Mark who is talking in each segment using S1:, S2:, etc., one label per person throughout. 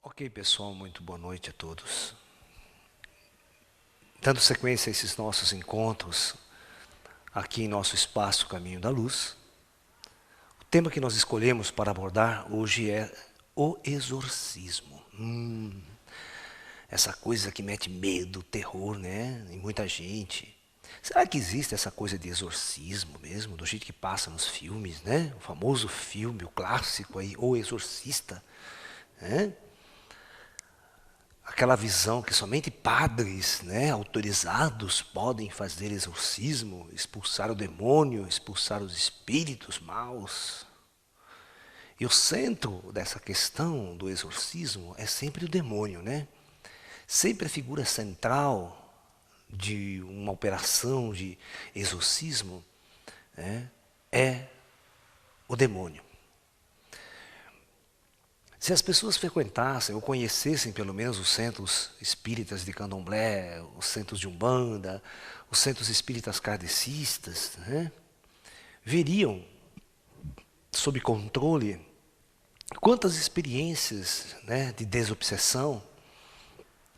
S1: Ok, pessoal, muito boa noite a todos. Dando sequência a esses nossos encontros aqui em nosso espaço Caminho da Luz, o tema que nós escolhemos para abordar hoje é o exorcismo. Essa coisa que mete medo, terror, né, em muita gente. Será que existe essa coisa de exorcismo mesmo, do jeito que passa nos filmes, né? O famoso filme, o clássico aí, O Exorcista, né? Aquela visão que somente padres, né, autorizados podem fazer exorcismo, expulsar o demônio, expulsar os espíritos maus. E o centro dessa questão do exorcismo é sempre o demônio, né? Sempre a figura central de uma operação de exorcismo, né, é o demônio. Se as pessoas frequentassem ou conhecessem pelo menos os centros espíritas de candomblé, os centros de umbanda, os centros espíritas kardecistas, né, veriam, sob controle, quantas experiências, né, de desobsessão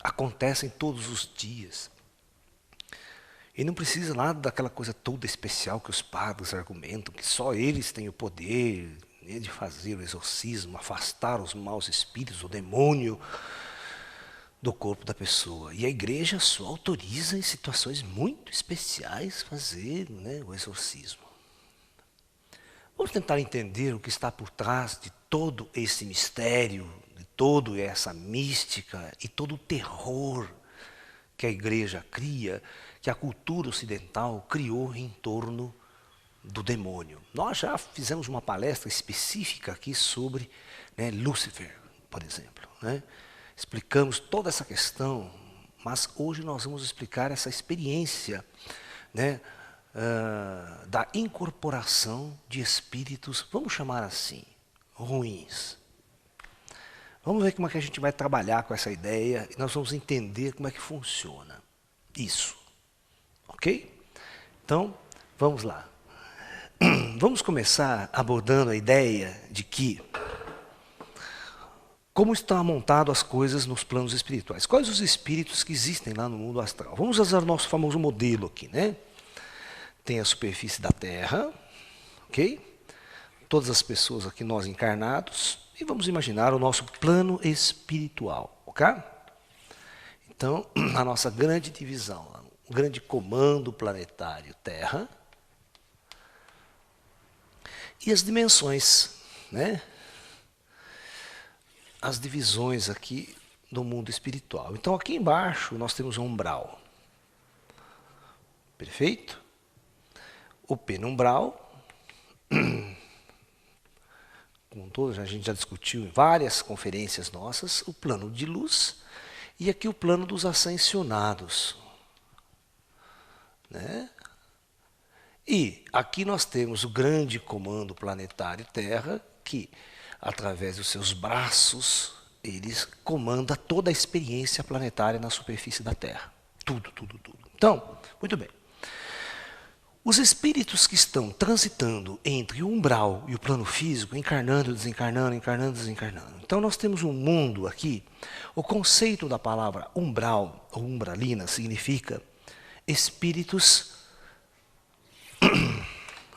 S1: acontecem todos os dias. E não precisa nada daquela coisa toda especial que os padres argumentam, que só eles têm o poder de fazer o exorcismo, afastar os maus espíritos, o demônio do corpo da pessoa. E a igreja só autoriza em situações muito especiais fazer, né, o exorcismo. Vamos tentar entender o que está por trás de todo esse mistério, de toda essa mística e todo o terror que a igreja cria, que a cultura ocidental criou em torno do demônio. Nós já fizemos uma palestra específica aqui sobre, né, Lúcifer, por exemplo, né? Explicamos toda essa questão, mas hoje nós vamos explicar essa experiência, né, da incorporação de espíritos, vamos chamar assim, ruins. Vamos ver como é que a gente vai trabalhar com essa ideia e nós vamos entender como é que funciona isso. Ok? Então, vamos lá. Vamos começar abordando a ideia de que como estão montadas as coisas nos planos espirituais. Quais os espíritos que existem lá no mundo astral? Vamos usar o nosso famoso modelo aqui, né? Tem a superfície da Terra, ok? Todas as pessoas aqui, nós encarnados, e vamos imaginar o nosso plano espiritual, ok? Então, a nossa grande divisão, o grande comando planetário Terra, e as dimensões, né? As divisões aqui do mundo espiritual. Então, aqui embaixo nós temos um umbral. Perfeito? O penumbral, como todos, a gente já discutiu em várias conferências nossas, o plano de luz e aqui o plano dos ascensionados, né? E aqui nós temos o grande comando planetário Terra, que, através dos seus braços, eles comanda toda a experiência planetária na superfície da Terra. Tudo, tudo, tudo. Então, muito bem. Os espíritos que estão transitando entre o umbral e o plano físico, encarnando, desencarnando, encarnando, desencarnando. Então, nós temos um mundo aqui. O conceito da palavra umbral, ou umbralina, significa espíritos.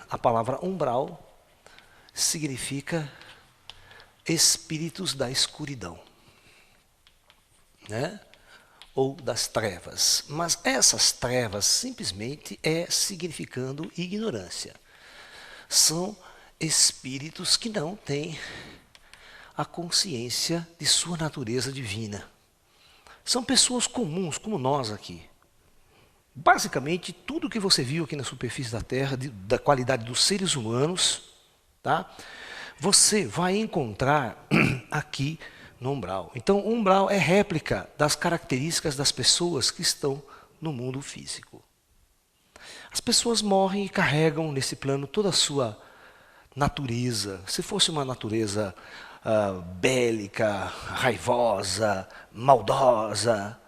S1: A palavra umbral significa espíritos da escuridão, né? Ou das trevas. Mas essas trevas simplesmente é significando ignorância. São espíritos que não têm a consciência de sua natureza divina. São pessoas comuns, como nós aqui. Basicamente, tudo que você viu aqui na superfície da Terra, da qualidade dos seres humanos, tá? Você vai encontrar aqui no umbral. Então, o umbral é réplica das características das pessoas que estão no mundo físico. As pessoas morrem e carregam nesse plano toda a sua natureza. Se fosse uma natureza bélica, raivosa, maldosa,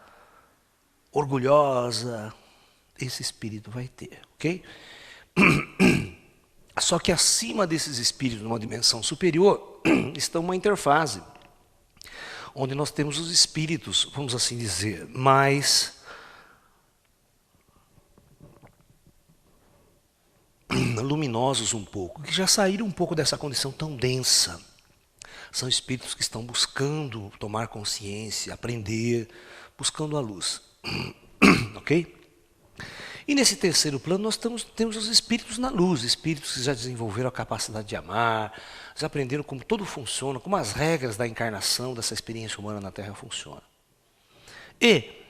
S1: orgulhosa, esse espírito vai ter, ok? Só que acima desses espíritos, numa dimensão superior, está uma interfase. onde nós temos os espíritos, vamos assim dizer, mais luminosos um pouco, que já saíram um pouco dessa condição tão densa. São espíritos que estão buscando tomar consciência, aprender, buscando a luz. Ok? E nesse terceiro plano nós temos os espíritos na luz, espíritos que já desenvolveram a capacidade de amar, já aprenderam como tudo funciona, como as regras da encarnação, dessa experiência humana na Terra funcionam. E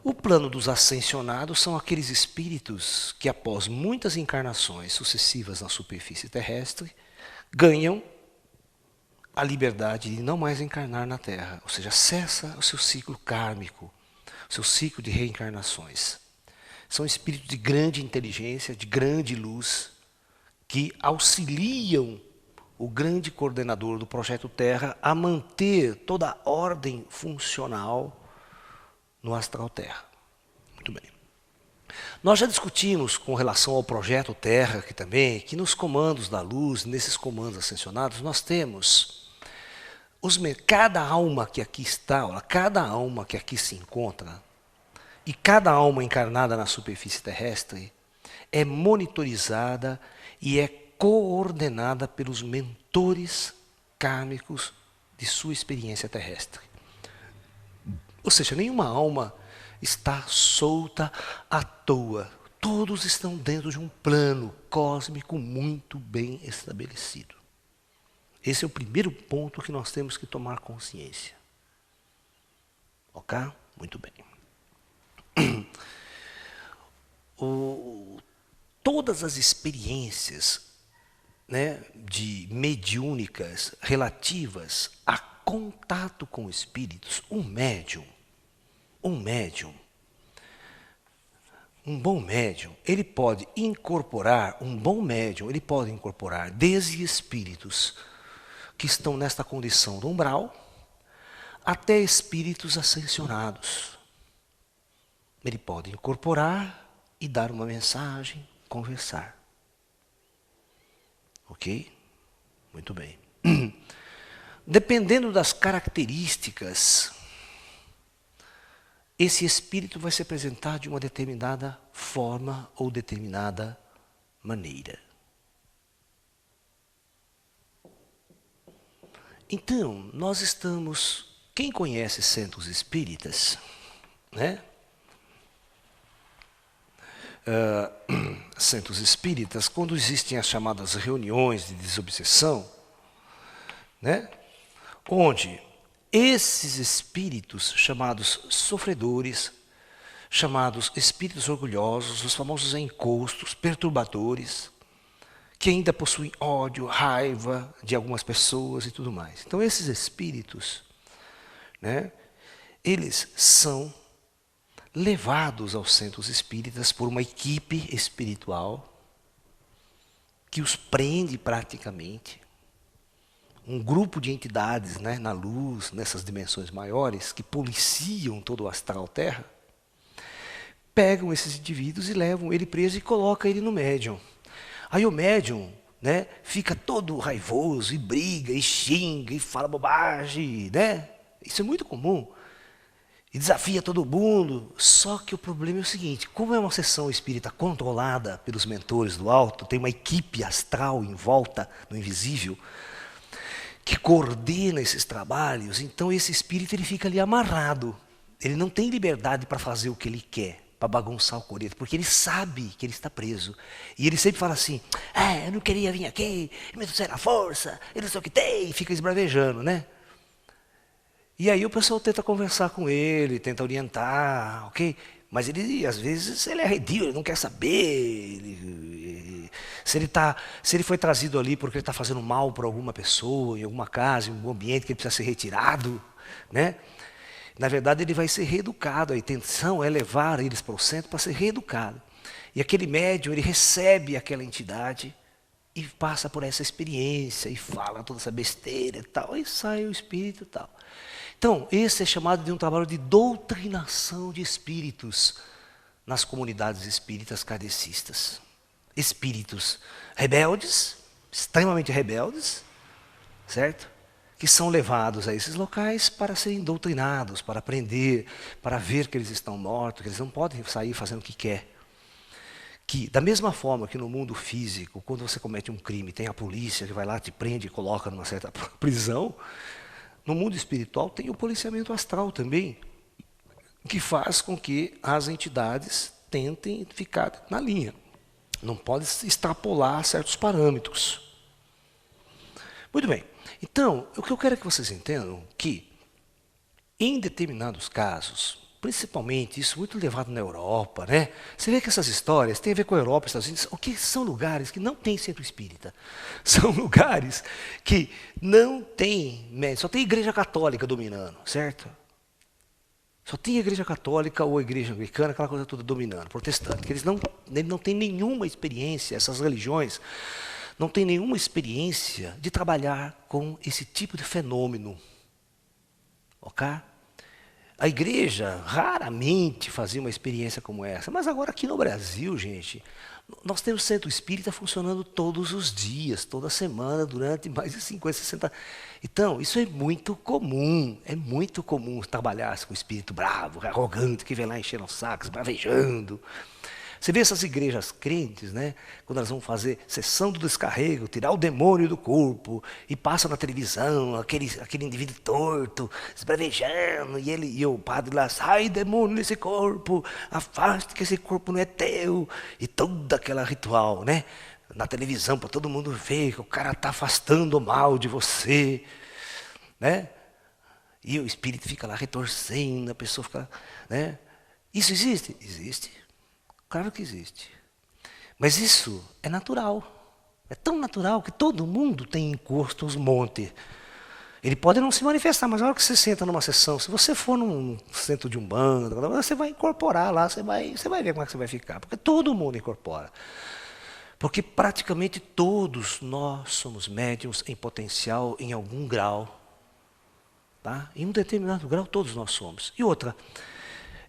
S1: o plano dos ascensionados são aqueles espíritos que, após muitas encarnações sucessivas na superfície terrestre, ganham a liberdade de não mais encarnar na Terra, ou seja, cessa o seu ciclo kármico, o seu ciclo de reencarnações. São espíritos de grande inteligência, de grande luz, que auxiliam o grande coordenador do Projeto Terra a manter toda a ordem funcional no Astral Terra. Muito bem. Nós já discutimos com relação ao Projeto Terra, que nos comandos da luz, nesses comandos ascensionados, nós temos cada alma que aqui está, cada alma que aqui se encontra, e cada alma encarnada na superfície terrestre é monitorizada e é coordenada pelos mentores kármicos de sua experiência terrestre. Ou seja, nenhuma alma está solta à toa. Todos estão dentro de um plano cósmico muito bem estabelecido. Esse é o primeiro ponto que nós temos que tomar consciência. Ok? Muito bem. Todas as experiências, né, mediúnicas relativas a contato com espíritos, um bom médium, ele pode incorporar desde espíritos que estão nesta condição do umbral até espíritos ascensionados. Ele pode incorporar e dar uma mensagem, conversar. Ok? Muito bem. Dependendo das características, esse espírito vai se apresentar de uma determinada forma ou determinada maneira. Então, nós estamos... Quem conhece centros espíritas, né? Centros espíritas, quando existem as chamadas reuniões de desobsessão, né? Onde esses espíritos chamados sofredores, chamados espíritos orgulhosos, os famosos encostos, perturbadores, que ainda possuem ódio, raiva de algumas pessoas e tudo mais. Então esses espíritos, né, eles são levados aos centros espíritas por uma equipe espiritual que os prende praticamente. Um grupo de entidades, né, na luz, nessas dimensões maiores, que policiam todo o astral terra, pegam esses indivíduos e levam ele preso e colocam ele no médium. Aí o médium, né, fica todo raivoso e briga e xinga e fala bobagem, né? Isso é muito comum. E desafia todo mundo. Só que o problema é o seguinte, como é uma sessão espírita controlada pelos mentores do alto, tem uma equipe astral em volta, no invisível, que coordena esses trabalhos, então esse espírito ele fica ali amarrado. Ele não tem liberdade para fazer o que ele quer, para bagunçar o coreto, porque ele sabe que ele está preso. E ele sempre fala assim, eu não queria vir aqui, me trouxeram a força, eu não sei o que tem, e fica esbravejando, né? E aí o pessoal tenta conversar com ele, tenta orientar, ok? Mas ele, às vezes, ele é arredio, ele não quer saber. Se ele foi trazido ali porque ele está fazendo mal para alguma pessoa, em alguma casa, em algum ambiente que ele precisa ser retirado, né? Na verdade, ele vai ser reeducado. A intenção é levar eles para o centro para ser reeducado. E aquele médium, ele recebe aquela entidade e passa por essa experiência e fala toda essa besteira e tal, e sai o espírito e tal. Então, esse é chamado de um trabalho de doutrinação de espíritos nas comunidades espíritas kardecistas. Espíritos rebeldes, extremamente rebeldes, certo? que são levados a esses locais para serem doutrinados, para aprender, para ver que eles estão mortos, que eles não podem sair fazendo o que quer. Que, da mesma forma que no mundo físico, quando você comete um crime, tem a polícia que vai lá, te prende e coloca numa certa prisão, no mundo espiritual tem o policiamento astral também, que faz com que as entidades tentem ficar na linha. Não pode extrapolar certos parâmetros. Muito bem. Então, o que eu quero é que vocês entendam que, em determinados casos, principalmente isso muito levado na Europa, né? Você vê que essas histórias têm a ver com a Europa e Estados Unidos, o que são lugares que não tem centro espírita. São lugares que não tem, só tem igreja católica dominando, certo? Só tem a igreja católica ou a igreja anglicana, aquela coisa toda dominando, protestante, que eles não têm nenhuma experiência, essas religiões não têm nenhuma experiência de trabalhar com esse tipo de fenômeno. Ok? A igreja raramente fazia uma experiência como essa, mas agora aqui no Brasil, gente, nós temos centro espírita funcionando todos os dias, toda semana, durante mais de 50, 60. Então, isso é muito comum trabalhar com o espírito bravo, arrogante, que vem lá enchendo os sacos, bravejando. Você vê essas igrejas crentes, né? Quando elas vão fazer sessão do descarrego, tirar o demônio do corpo, e passa na televisão, aquele indivíduo torto, esbravejando, e o padre lá, sai demônio desse corpo, afaste que esse corpo não é teu, e todo aquele ritual, né? Na televisão, para todo mundo ver que o cara está afastando o mal de você, né? E o espírito fica lá retorcendo, a pessoa fica, né? Isso existe? Existe. Claro que existe. Mas isso é natural. É tão natural que todo mundo tem encosto aos montes. Ele pode não se manifestar, mas na hora que você senta numa sessão, se você for num centro de umbanda, você vai incorporar lá, você vai ver como é que você vai ficar. Porque todo mundo incorpora. Porque praticamente todos nós somos médiums em potencial em algum grau. Tá? Em um determinado grau todos nós somos. E outra,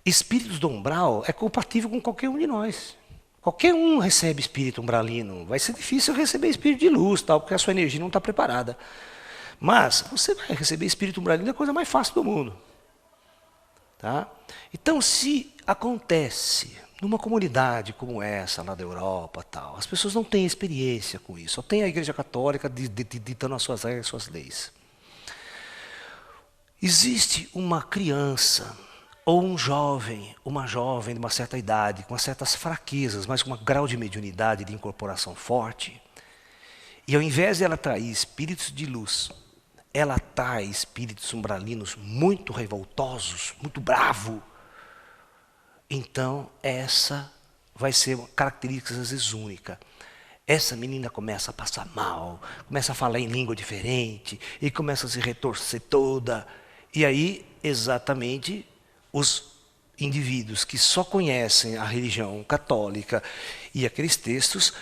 S1: espíritos do umbral é compatível com qualquer um de nós. Qualquer um recebe espírito umbralino. Vai ser difícil receber espírito de luz, tal, porque a sua energia não está preparada. Mas você vai receber espírito umbralino, é a coisa mais fácil do mundo. Tá? Então, se acontece numa comunidade como essa, lá da Europa, tal, as pessoas não têm experiência com isso. Só tem a Igreja Católica ditando as suas regras, as suas leis. Existe uma criança ou um jovem, uma jovem de uma certa idade, com certas fraquezas, mas com um grau de mediunidade, de incorporação forte, e ao invés de ela atrair espíritos de luz, ela atrai espíritos umbralinos muito revoltosos, muito bravos. Então, essa vai ser uma característica às vezes única. Essa menina começa a passar mal, começa a falar em língua diferente, e começa a se retorcer toda. E aí, exatamente, os indivíduos que só conhecem a religião católica e aqueles textos,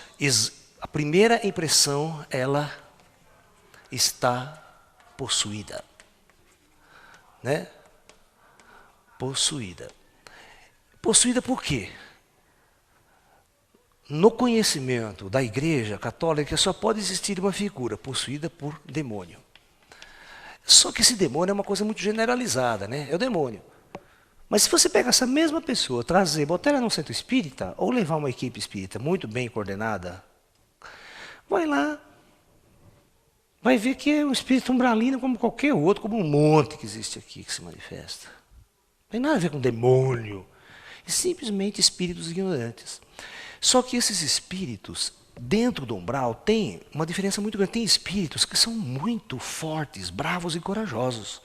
S1: a primeira impressão, ela está possuída. Né? Possuída. Possuída por quê? No conhecimento da Igreja Católica só pode existir uma figura possuída por demônio. Só que esse demônio é uma coisa muito generalizada, né? É o demônio. Mas se você pegar essa mesma pessoa, trazer, botar ela num centro espírita, ou levar uma equipe espírita muito bem coordenada, vai lá, vai ver que é um espírito umbralino como qualquer outro, como um monte que existe aqui, que se manifesta. Não tem nada a ver com demônio. É simplesmente espíritos ignorantes. Só que esses espíritos, dentro do umbral, tem uma diferença muito grande. Tem espíritos que são muito fortes, bravos e corajosos.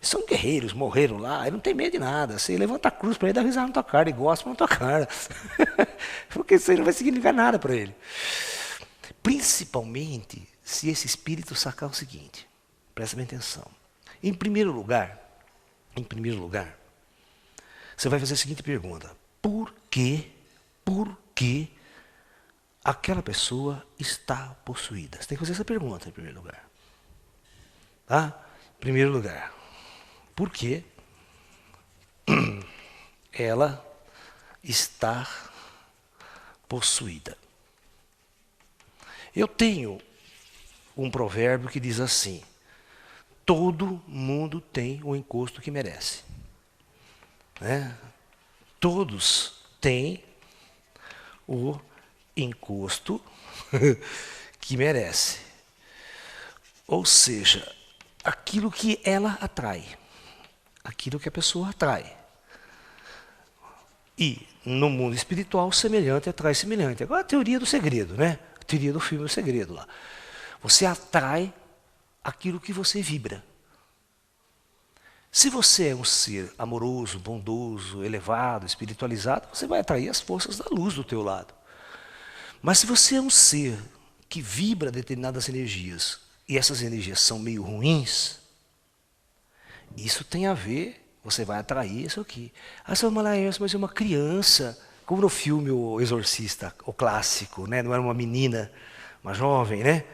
S1: São guerreiros, morreram lá, ele não tem medo de nada. Você levanta a cruz para ele, dá risada na tua cara, ele gosta na tua cara. Porque isso aí não vai significar nada para ele. Principalmente se esse espírito sacar o seguinte, presta bem atenção. Em primeiro lugar, você vai fazer a seguinte pergunta: por que aquela pessoa está possuída? Você tem que fazer essa pergunta em primeiro lugar. Tá? Em primeiro lugar, por que ela está possuída? Eu tenho um provérbio que diz assim: todo mundo tem o encosto que merece. Né? Todos têm o encosto que merece. Ou seja, aquilo que ela atrai, aquilo que a pessoa atrai. E no mundo espiritual, semelhante atrai semelhante. Agora a teoria do segredo, né? A teoria do filme O Segredo lá. Você atrai aquilo que você vibra. Se você é um ser amoroso, bondoso, elevado, espiritualizado, você vai atrair as forças da luz do teu lado. Mas se você é um ser que vibra determinadas energias, e essas energias são meio ruins, isso tem a ver, você vai atrair isso aqui. Ah, seu Malaércio, mas é uma criança, como no filme O Exorcista, o clássico, né? Não era uma menina, uma jovem, né?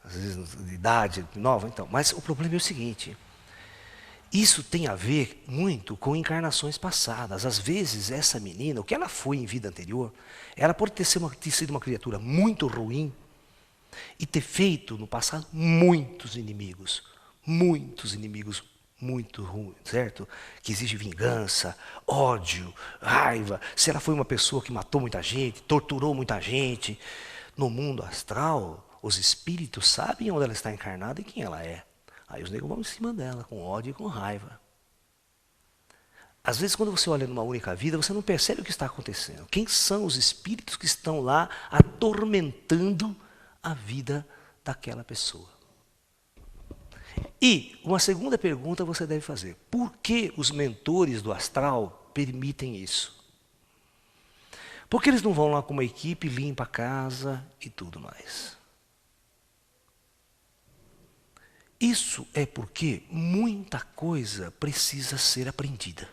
S1: Às vezes de idade nova, então. Mas o problema é o seguinte, isso tem a ver muito com encarnações passadas. Às vezes essa menina, o que ela foi em vida anterior, ela pode ter sido uma criatura muito ruim, e ter feito no passado muitos inimigos muito ruins, certo? Que exige vingança, ódio, raiva. Se ela foi uma pessoa que matou muita gente, torturou muita gente, no mundo astral, os espíritos sabem onde ela está encarnada e quem ela é. Aí os negros vão em cima dela, com ódio e com raiva. Às vezes, quando você olha numa única vida, você não percebe o que está acontecendo. Quem são os espíritos que estão lá atormentando a vida daquela pessoa? E uma segunda pergunta você deve fazer: por que os mentores do astral permitem isso? Por que eles não vão lá com uma equipe, limpa a casa e tudo mais? Isso é porque muita coisa precisa ser aprendida.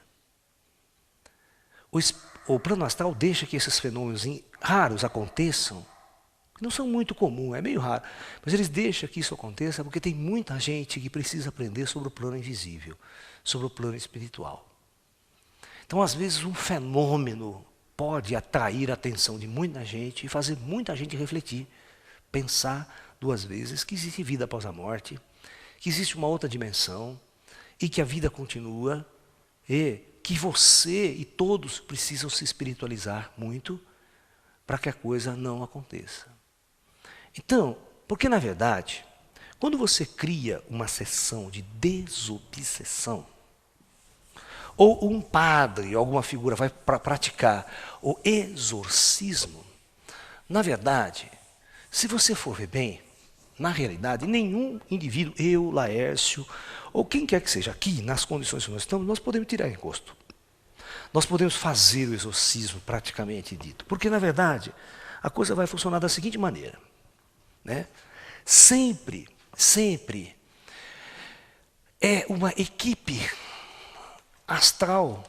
S1: O plano astral deixa que esses fenômenos raros aconteçam, não são muito comuns, é meio raro, mas eles deixam que isso aconteça porque tem muita gente que precisa aprender sobre o plano invisível, sobre o plano espiritual. Então, às vezes, um fenômeno pode atrair a atenção de muita gente e fazer muita gente refletir, pensar duas vezes que existe vida após a morte, que existe uma outra dimensão e que a vida continua e que você e todos precisam se espiritualizar muito para que a coisa não aconteça. Então, porque na verdade, quando você cria uma sessão de desobsessão, ou um padre, alguma figura vai praticar o exorcismo, na verdade, se você for ver bem, na realidade, nenhum indivíduo, eu, Laércio, ou quem quer que seja, aqui, nas condições que nós estamos, nós podemos tirar encosto. Nós podemos fazer o exorcismo praticamente dito. Porque, na verdade, a coisa vai funcionar da seguinte maneira. Né? Sempre é uma equipe astral.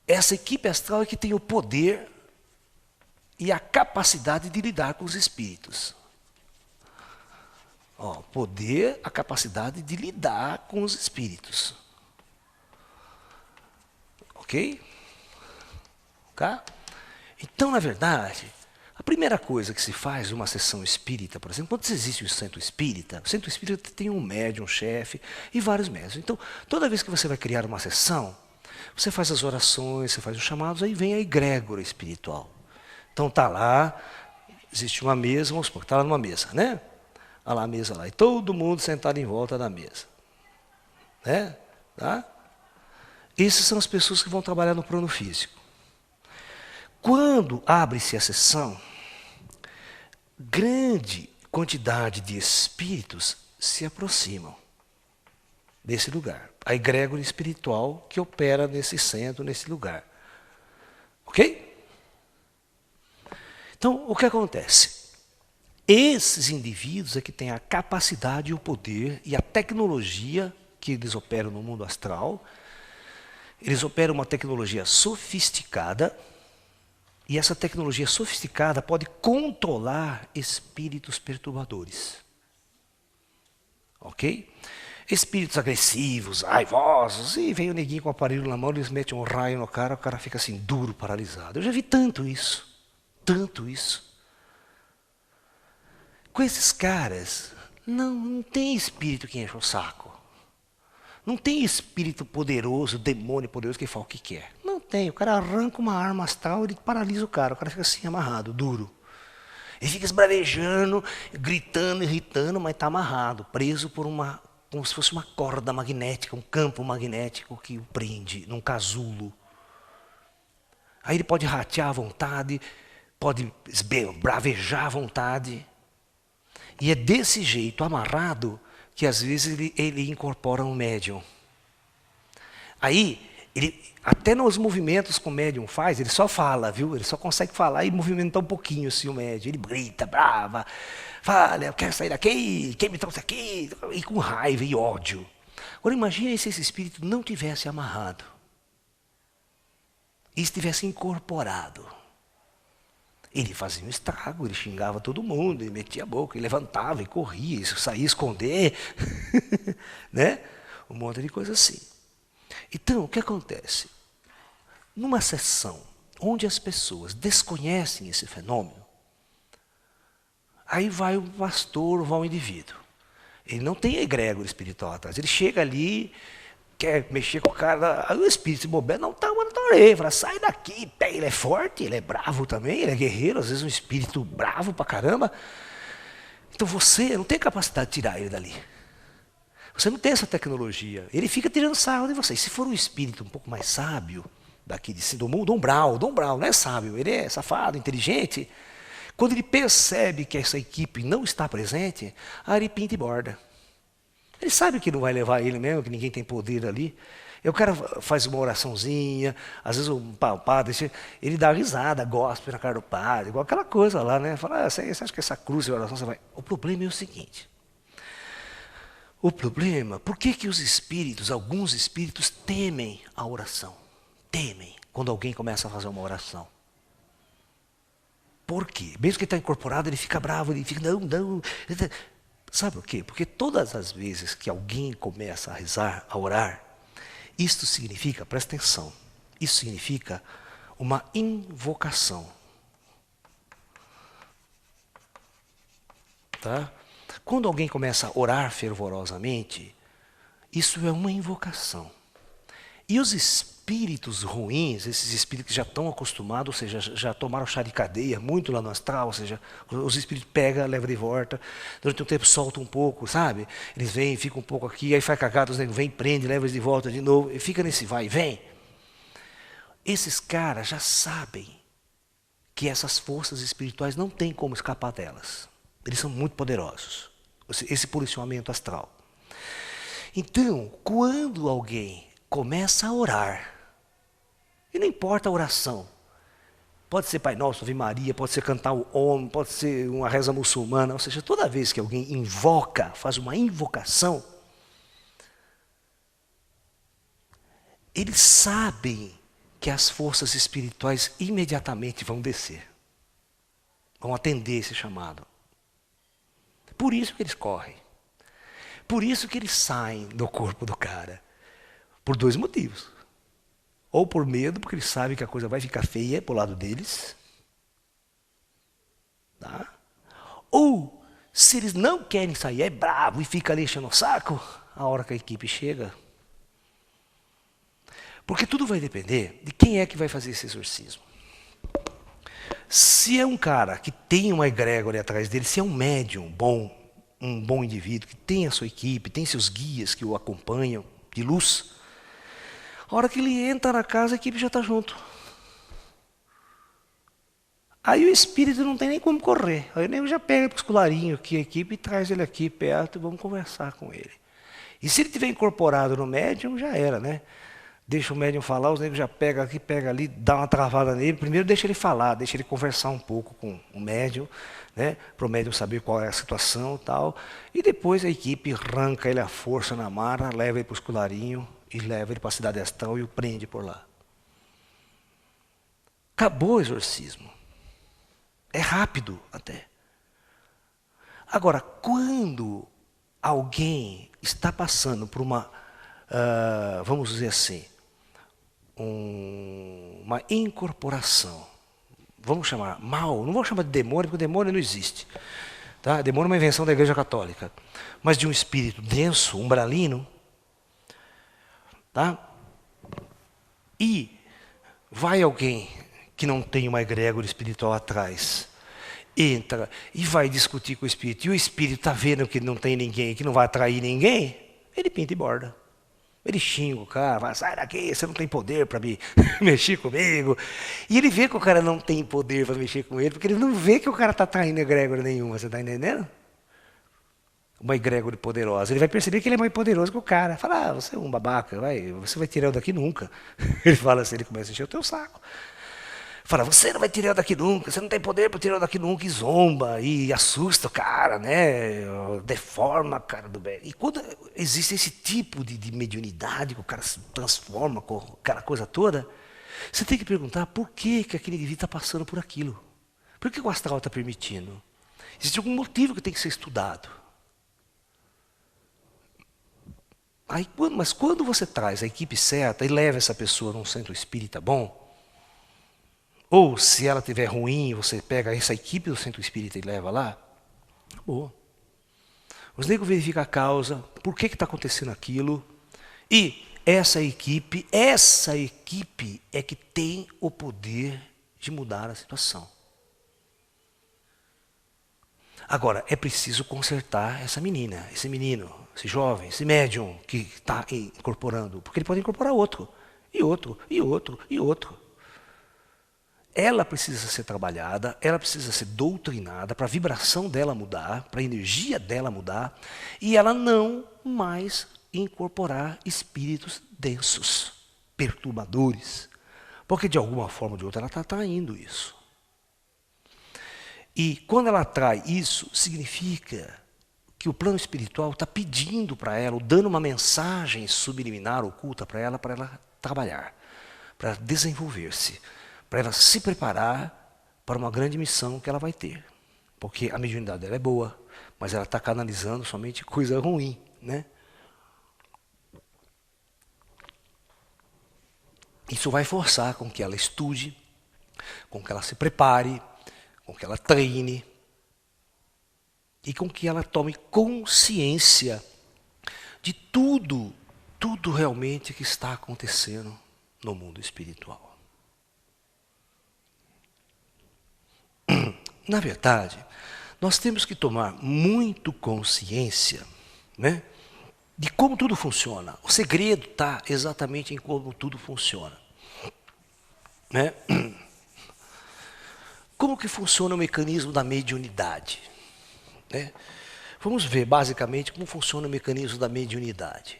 S1: Essa equipe astral é que tem o poder e a capacidade de lidar com os espíritos. Poder, a capacidade de lidar com os espíritos. Ok? Então, na verdade, a primeira coisa que se faz numa sessão espírita, por exemplo, quando existe o centro espírita tem um médium, um chefe e vários médiuns. Então, toda vez que você vai criar uma sessão, você faz as orações, você faz os chamados, aí vem a egrégora espiritual. Então está lá, existe uma mesa, vamos supor que está lá numa mesa, né? Olha lá a mesa lá, e todo mundo sentado em volta da mesa. Né? Tá? Essas são as pessoas que vão trabalhar no plano físico. Quando abre-se a sessão, grande quantidade de espíritos se aproximam desse lugar. A egrégora espiritual que opera nesse centro, nesse lugar. Ok? Então, o que acontece? Esses indivíduos é que têm a capacidade, o poder e a tecnologia que eles operam no mundo astral. Eles operam uma tecnologia sofisticada, e essa tecnologia sofisticada pode controlar espíritos perturbadores. Ok? Espíritos agressivos, raivosos, e vem o neguinho com o aparelho na mão, eles metem um raio no cara, o cara fica assim, duro, paralisado. Eu já vi tanto isso. Com esses caras, Não tem espírito que enche o saco. Não tem espírito poderoso, demônio poderoso que fala o que quer. Não tem. O cara arranca uma arma astral, ele paralisa o cara fica assim amarrado, duro. Ele fica esbravejando, gritando, irritando, mas está amarrado, preso por como se fosse uma corda magnética, um campo magnético que o prende num casulo. Aí ele pode ratear à vontade, pode esbravejar à vontade. E é desse jeito, amarrado, que às vezes ele incorpora um médium. Aí, até nos movimentos que o médium faz, ele só fala, viu? Ele só consegue falar e movimentar um pouquinho assim o médium. Ele grita, brava, fala, eu quero sair daqui, quem me trouxe aqui? E com raiva e ódio. Agora imagine se esse espírito não tivesse amarrado. E estivesse incorporado. Ele fazia um estrago, ele xingava todo mundo, ele metia a boca, ele levantava e corria, isso saía esconder, né? Um monte de coisa assim. Então, o que acontece? Numa sessão onde as pessoas desconhecem esse fenômeno, aí vai o pastor, vai o indivíduo. Ele não tem egrégora espiritual atrás, ele chega ali, quer mexer com o cara, aí o espírito se bobeia, não está uma orelha, fala, sai daqui, ele é forte, ele é bravo também, ele é guerreiro, às vezes um espírito bravo pra caramba. Então você não tem capacidade de tirar ele dali. Você não tem essa tecnologia. Ele fica tirando sarro de você. E se for um espírito um pouco mais sábio, daqui de cima, Dom Brown não é sábio, ele é safado, inteligente. Quando ele percebe que essa equipe não está presente, aí ele pinta e borda. Ele sabe que não vai levar ele mesmo, que ninguém tem poder ali. E o cara faz uma oraçãozinha, às vezes o padre, ele dá risada, gospe na cara do padre, igual aquela coisa lá, né? Fala, você acha que essa cruz de oração você vai... O problema é o seguinte. Por que os espíritos, alguns espíritos, temem a oração? Temem quando alguém começa a fazer uma oração. Por quê? Mesmo que ele está incorporado, ele fica bravo, ele fica, não. Sabe por quê? Porque todas as vezes que alguém começa a rezar, a orar, isto significa, presta atenção, isso significa uma invocação. Tá? Quando alguém começa a orar fervorosamente, isso é uma invocação. E os espíritos ruins, esses espíritos que já estão acostumados, ou seja, já tomaram chá de cadeia, muito lá no astral, ou seja, os espíritos pegam, levam de volta, durante um tempo soltam um pouco, sabe? Eles vêm, ficam um pouco aqui, aí faz cagada, os negros vêm, prende, leva eles de volta de novo, e fica nesse vai e vem. Esses caras já sabem que essas forças espirituais não têm como escapar delas. Eles são muito poderosos, esse policiamento astral. Então, quando alguém começa a orar, e não importa a oração, pode ser Pai Nosso, Ave Maria, pode ser cantar o Om, pode ser uma reza muçulmana, ou seja, toda vez que alguém invoca, faz uma invocação, eles sabem que as forças espirituais imediatamente vão descer, vão atender esse chamado. Por isso que eles correm, por isso que eles saem do corpo do cara, por dois motivos. Ou por medo, porque eles sabem que a coisa vai ficar feia pro lado deles. Tá? Ou, se eles não querem sair, é bravo e fica ali enchendo o saco, a hora que a equipe chega. Porque tudo vai depender de quem é que vai fazer esse exorcismo. Se é um cara que tem uma egrégora atrás dele, se é um médium bom, um bom indivíduo, que tem a sua equipe, tem seus guias que o acompanham, de luz, a hora que ele entra na casa, a equipe já está junto. Aí o espírito não tem nem como correr. Aí o nego já pega para o escolarinho aqui, a equipe, e traz ele aqui perto e vamos conversar com ele. E se ele tiver incorporado no médium, já era, né? Deixa o médium falar, os negros já pega aqui, pega ali, dá uma travada nele. Primeiro deixa ele falar, deixa ele conversar um pouco com o médium, né? Para o médium saber qual é a situação e tal. E depois a equipe arranca ele à força na mara, leva ele para o escolarinho, e leva ele para a cidade astral e o prende por lá. Acabou o exorcismo. É rápido até. Agora, quando alguém está passando por uma, vamos dizer assim, uma incorporação, vamos chamar mal, não vou chamar de demônio, porque o demônio não existe. Tá? Demônio é uma invenção da Igreja Católica. Mas de um espírito denso, umbralino, tá? E vai alguém que não tem uma egrégora espiritual atrás, entra e vai discutir com o espírito, e o espírito está vendo que não tem ninguém, que não vai atrair ninguém, ele pinta e borda. Ele xinga o cara, fala, sai daqui, você não tem poder para me mexer comigo. E ele vê que o cara não tem poder para mexer com ele, porque ele não vê que o cara está traindo egrégora nenhuma, você está entendendo? Uma egrégora poderosa. Ele vai perceber que ele é mais poderoso que o cara. Fala, você é um babaca, você vai tirar eu daqui nunca. Ele fala assim, ele começa a encher o teu saco. Fala, você não vai tirar eu daqui nunca, você não tem poder para tirar eu daqui nunca, e zomba, e assusta o cara, né? Deforma a cara do bem. E quando existe esse tipo de mediunidade, que o cara se transforma com aquela coisa toda, você tem que perguntar por que aquele indivíduo está passando por aquilo. Por que o astral está permitindo? Existe algum motivo que tem que ser estudado. Mas quando você traz a equipe certa e leva essa pessoa num centro espírita bom, ou se ela estiver ruim, você pega essa equipe do centro espírita e leva lá, boa. Os negros verificam a causa, por que está acontecendo aquilo, e essa equipe é que tem o poder de mudar a situação. Agora, é preciso consertar essa menina, esse menino, esse jovem, esse médium que está incorporando, porque ele pode incorporar outro, e outro, e outro, e outro. Ela precisa ser trabalhada, ela precisa ser doutrinada para a vibração dela mudar, para a energia dela mudar, e ela não mais incorporar espíritos densos, perturbadores, porque de alguma forma ou de outra ela está atraindo isso. E quando ela atrai isso, significa que o plano espiritual está pedindo para ela, ou dando uma mensagem subliminar, oculta para ela trabalhar, para desenvolver-se, para ela se preparar para uma grande missão que ela vai ter. Porque a mediunidade dela é boa, mas ela está canalizando somente coisa ruim, né? Isso vai forçar com que ela estude, com que ela se prepare, com que ela treine e com que ela tome consciência de tudo realmente que está acontecendo no mundo espiritual. Na verdade, nós temos que tomar muito consciência, né, de como tudo funciona. O segredo está exatamente em como tudo funciona. Né? Como que funciona o mecanismo da mediunidade? Né? Vamos ver, basicamente, como funciona o mecanismo da mediunidade.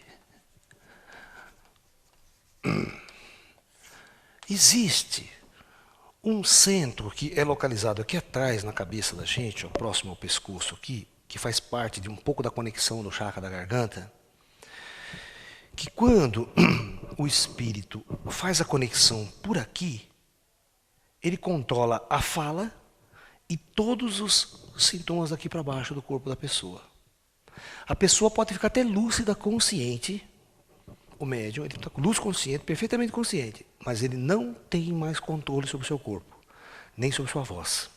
S1: Existe um centro que é localizado aqui atrás, na cabeça da gente, ó, próximo ao pescoço aqui, que faz parte de um pouco da conexão do chakra da garganta, que quando o espírito faz a conexão por aqui, ele controla a fala e todos os sintomas daqui para baixo do corpo da pessoa. A pessoa pode ficar até lúcida, consciente, o médium, ele está lúcido, consciente, perfeitamente consciente, mas ele não tem mais controle sobre o seu corpo, nem sobre sua voz.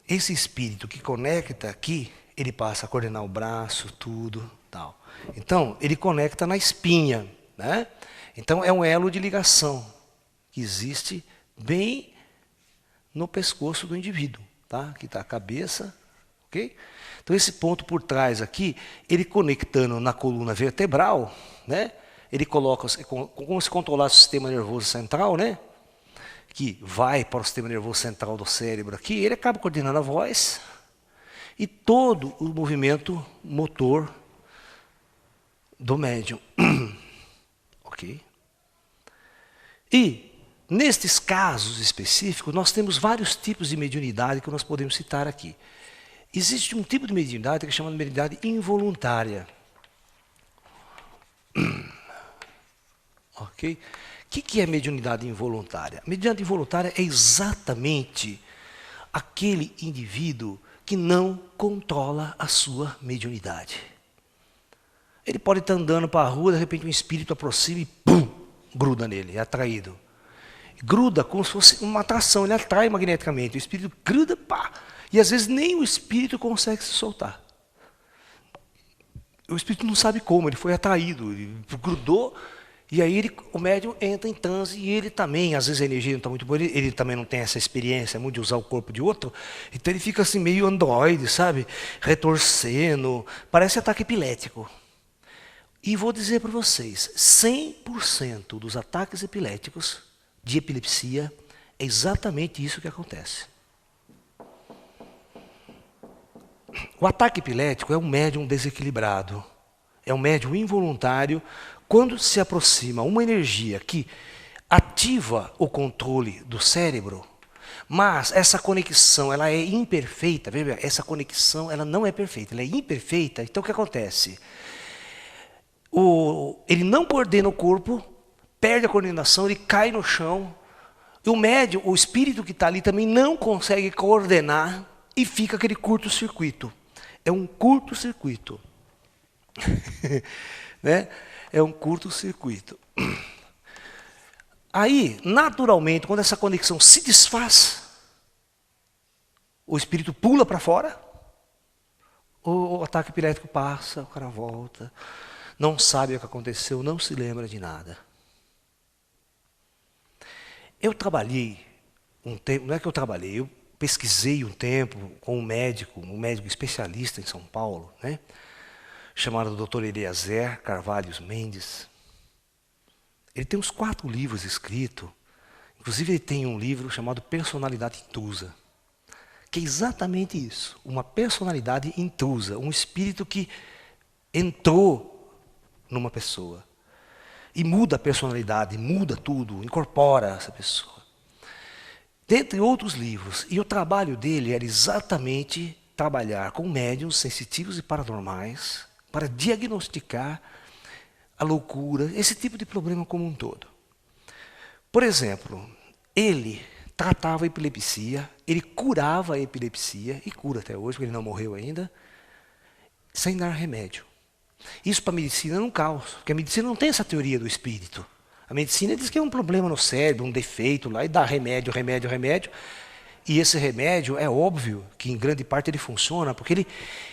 S1: Esse espírito que conecta aqui, ele passa a coordenar o braço, tudo, tal. Então, ele conecta na espinha, né? Então, é um elo de ligação que existe bem no pescoço do indivíduo, tá? Aqui está a cabeça, ok? Então, esse ponto por trás aqui, ele conectando na coluna vertebral, né? Ele coloca, como se controlasse o sistema nervoso central, né? Que vai para o sistema nervoso central do cérebro aqui, ele acaba coordenando a voz e todo o movimento motor do médium. Ok? E, nestes casos específicos, nós temos vários tipos de mediunidade que nós podemos citar aqui. Existe um tipo de mediunidade que é chamada de mediunidade involuntária. Ok? O que é mediunidade involuntária? A mediunidade involuntária é exatamente aquele indivíduo que não controla a sua mediunidade. Ele pode estar andando para a rua, de repente um espírito aproxima e pum, gruda nele, é atraído. Gruda como se fosse uma atração, ele atrai magneticamente, o espírito gruda, pá, E às vezes nem o espírito consegue se soltar. O espírito não sabe como, ele foi atraído, ele grudou, e aí o médium entra em transe, e ele também, às vezes a energia não está muito boa, ele também não tem essa experiência muito de usar o corpo de outro, então ele fica assim meio androide, sabe? Retorcendo, parece ataque epilético. E vou dizer para vocês, 100% dos ataques epiléticos, de epilepsia, é exatamente isso que acontece. O ataque epilético é um médium desequilibrado, é um médium involuntário, quando se aproxima uma energia que ativa o controle do cérebro, mas essa conexão ela é imperfeita, veja, essa conexão ela não é perfeita, ela é imperfeita, então o que acontece? Ele não coordena o corpo, perde a coordenação, ele cai no chão, e o médium, o espírito que está ali também não consegue coordenar, e fica aquele curto-circuito. É um curto-circuito. Né? É um curto-circuito. Aí, naturalmente, quando essa conexão se desfaz, o espírito pula para fora, o ataque epilético passa, o cara volta, não sabe o que aconteceu, não se lembra de nada. Eu trabalhei um tempo, não é que eu trabalhei, eu pesquisei um tempo com um médico especialista em São Paulo, né, chamado Dr. Eliezer Carvalho Mendes. Ele tem uns 4 livros escritos, inclusive ele tem um livro chamado Personalidade Intrusa, que é exatamente isso, uma personalidade intrusa, um espírito que entrou numa pessoa e muda a personalidade, muda tudo, incorpora essa pessoa. Dentre outros livros, e o trabalho dele era exatamente trabalhar com médiuns sensitivos e paranormais para diagnosticar a loucura, esse tipo de problema como um todo. Por exemplo, ele tratava a epilepsia, ele curava a epilepsia, e cura até hoje, porque ele não morreu ainda, sem dar remédio. Isso para a medicina é um caos, porque a medicina não tem essa teoria do espírito. A medicina diz que é um problema no cérebro, um defeito lá, e dá remédio. E esse remédio, é óbvio que em grande parte ele funciona, porque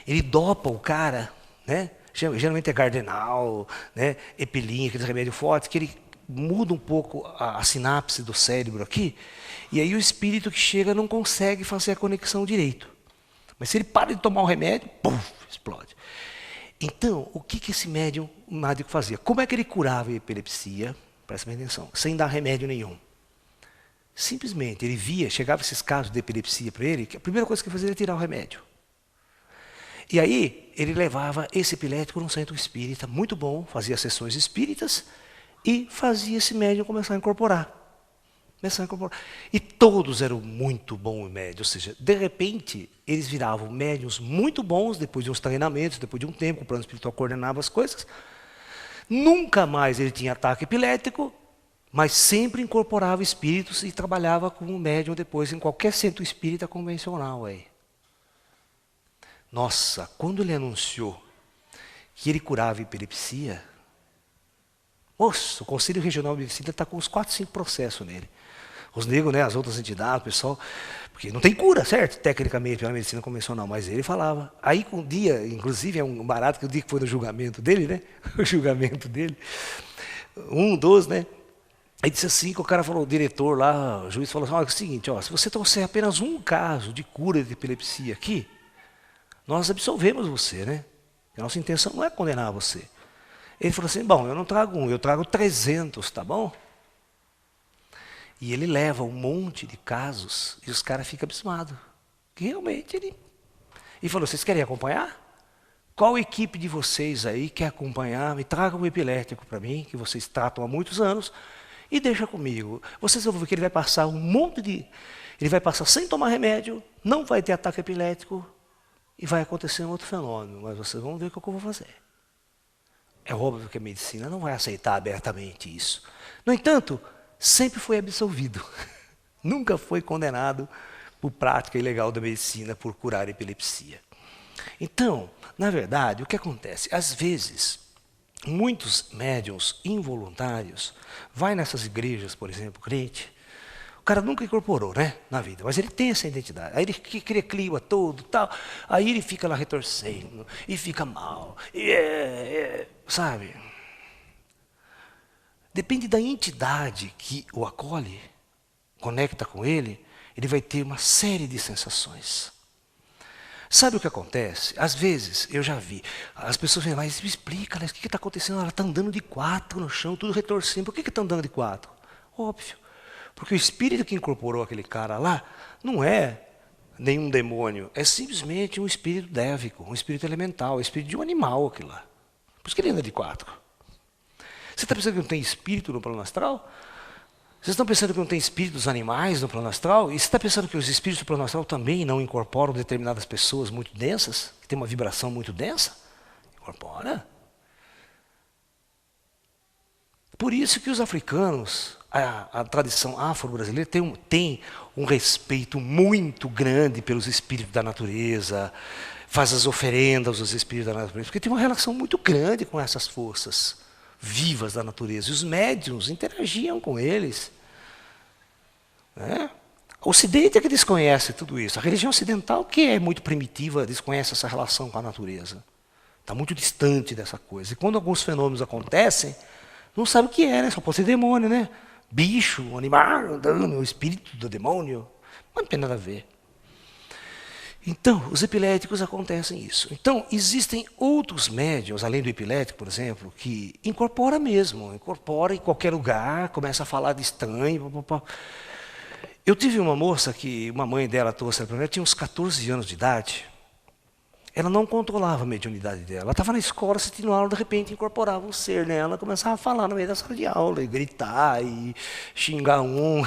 S1: ele dopa o cara, né? Geralmente é Gardenal, né? Epilim, aqueles remédios fortes, que ele muda um pouco a sinapse do cérebro aqui, e aí o espírito que chega não consegue fazer a conexão direito. Mas se ele para de tomar o remédio, pum, explode. Então, o que esse médium mágico fazia? Como é que ele curava a epilepsia? Presta bem atenção, sem dar remédio nenhum. Simplesmente, ele via, chegava esses casos de epilepsia para ele, que a primeira coisa que ele fazia era tirar o remédio. E aí, ele levava esse epilético num centro espírita, muito bom, fazia sessões espíritas, e fazia esse médium começar a incorporar. E todos eram muito bons médios, ou seja, de repente, eles viravam médiuns muito bons, depois de uns treinamentos, depois de um tempo, o plano espiritual coordenava as coisas. Nunca mais ele tinha ataque epilético, mas sempre incorporava espíritos e trabalhava como médium depois em qualquer centro espírita convencional. Aí. Nossa, quando ele anunciou que ele curava epilepsia, nossa, o Conselho Regional de Medicina está com uns 4, 5 processos nele. Os negros, né, as outras entidades, o pessoal, porque não tem cura, certo? Tecnicamente, pela medicina convencional, mas ele falava. Aí, um dia, inclusive, é um barato, que o dia que foi no julgamento dele, né? O julgamento dele, um dos, né? Aí disse assim, que o cara falou, o diretor lá, o juiz falou assim, olha, é o seguinte, ó, se você trouxer apenas um caso de cura de epilepsia aqui, nós absolvemos você, né? A nossa intenção não é condenar você. Ele falou assim, bom, eu não trago um, eu trago 300, tá bom? E ele leva um monte de casos e os caras ficam abismados. Que realmente ele... E falou, vocês querem acompanhar? Qual equipe de vocês aí quer acompanhar? Me traga um epilético para mim, que vocês tratam há muitos anos, e deixa comigo. Vocês vão ver que ele vai passar um monte de... Ele vai passar sem tomar remédio, não vai ter ataque epilético, e vai acontecer um outro fenômeno, mas vocês vão ver o que eu vou fazer. É óbvio que a medicina não vai aceitar abertamente isso. No entanto, sempre foi absolvido. Nunca foi condenado por prática ilegal da medicina por curar epilepsia. Então, na verdade, o que acontece? Às vezes, muitos médiuns involuntários vai nessas igrejas, por exemplo, crente, o cara nunca incorporou, né, na vida, mas ele tem essa identidade. Aí ele cria clima todo, tal. Aí ele fica lá retorcendo e fica mal, sabe? Depende da entidade que o acolhe, conecta com ele, ele vai ter uma série de sensações. Sabe o que acontece? Às vezes, eu já vi, as pessoas vêm lá e me explicam, o que está acontecendo? Ela está andando de 4 no chão, tudo retorcendo. Por que está andando de 4? Óbvio, porque o espírito que incorporou aquele cara lá não é nenhum demônio, é simplesmente um espírito dévico, um espírito elemental, um espírito de um animal aquilo lá. Por isso que ele anda de 4. Você está pensando que não tem espírito no plano astral? Vocês estão pensando que não tem espíritos animais no plano astral? E você está pensando que os espíritos do plano astral também não incorporam determinadas pessoas muito densas, que têm uma vibração muito densa? Incorpora. Por isso que os africanos, a tradição afro-brasileira tem um respeito muito grande pelos espíritos da natureza, faz as oferendas aos espíritos da natureza, porque tem uma relação muito grande com essas forças vivas da natureza. E os médiuns interagiam com eles. Né? O Ocidente é que desconhece tudo isso. A religião ocidental, que é muito primitiva, desconhece essa relação com a natureza. Está muito distante dessa coisa. E quando alguns fenômenos acontecem, não sabe o que é, né? Só pode ser demônio, né? Bicho, um animal andando, o espírito do demônio. Mas não tem nada a ver. Então, os epiléticos acontecem isso. Então, existem outros médiuns, além do epilético, por exemplo, que incorpora mesmo, incorpora em qualquer lugar, começa a falar de estranho. Eu tive uma moça que uma mãe dela trouxe ela para mim, ela tinha uns 14 anos de idade. Ela não controlava a mediunidade dela. Ela estava na escola, assistindo aula, de repente incorporava um ser nela, começava a falar no meio da sala de aula, e gritar, e xingar um,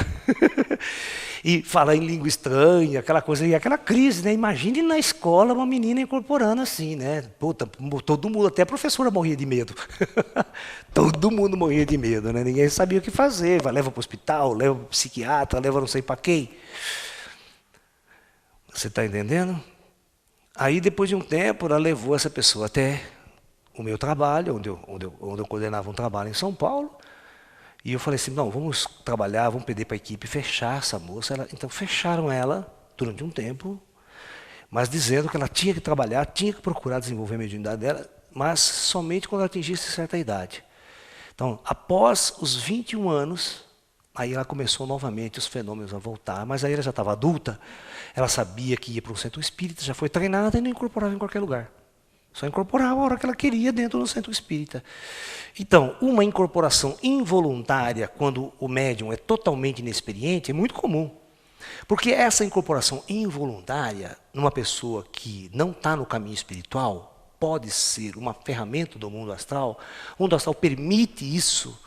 S1: e falar em língua estranha, aquela coisa, e aquela crise, né? Imagine na escola uma menina incorporando assim, né? Puta, todo mundo, até a professora morria de medo. Todo mundo morria de medo, né? Ninguém sabia o que fazer. Leva para o hospital, leva para o psiquiatra, leva não sei para quem. Você está entendendo? Aí, depois de um tempo, ela levou essa pessoa até o meu trabalho, onde eu coordenava um trabalho em São Paulo. E eu falei assim, não, vamos trabalhar, vamos pedir para a equipe fechar essa moça. Então, fecharam ela durante um tempo, mas dizendo que ela tinha que trabalhar, tinha que procurar desenvolver a mediunidade dela, mas somente quando ela atingisse certa idade. Então, após os 21 anos, aí ela começou novamente os fenômenos a voltar, mas aí ela já estava adulta, ela sabia que ia para um centro espírita, já foi treinada e não incorporava em qualquer lugar. Só incorporava a hora que ela queria dentro do centro espírita. Então, uma incorporação involuntária, quando o médium é totalmente inexperiente, é muito comum. Porque essa incorporação involuntária, numa pessoa que não está no caminho espiritual, pode ser uma ferramenta do mundo astral. O mundo astral permite isso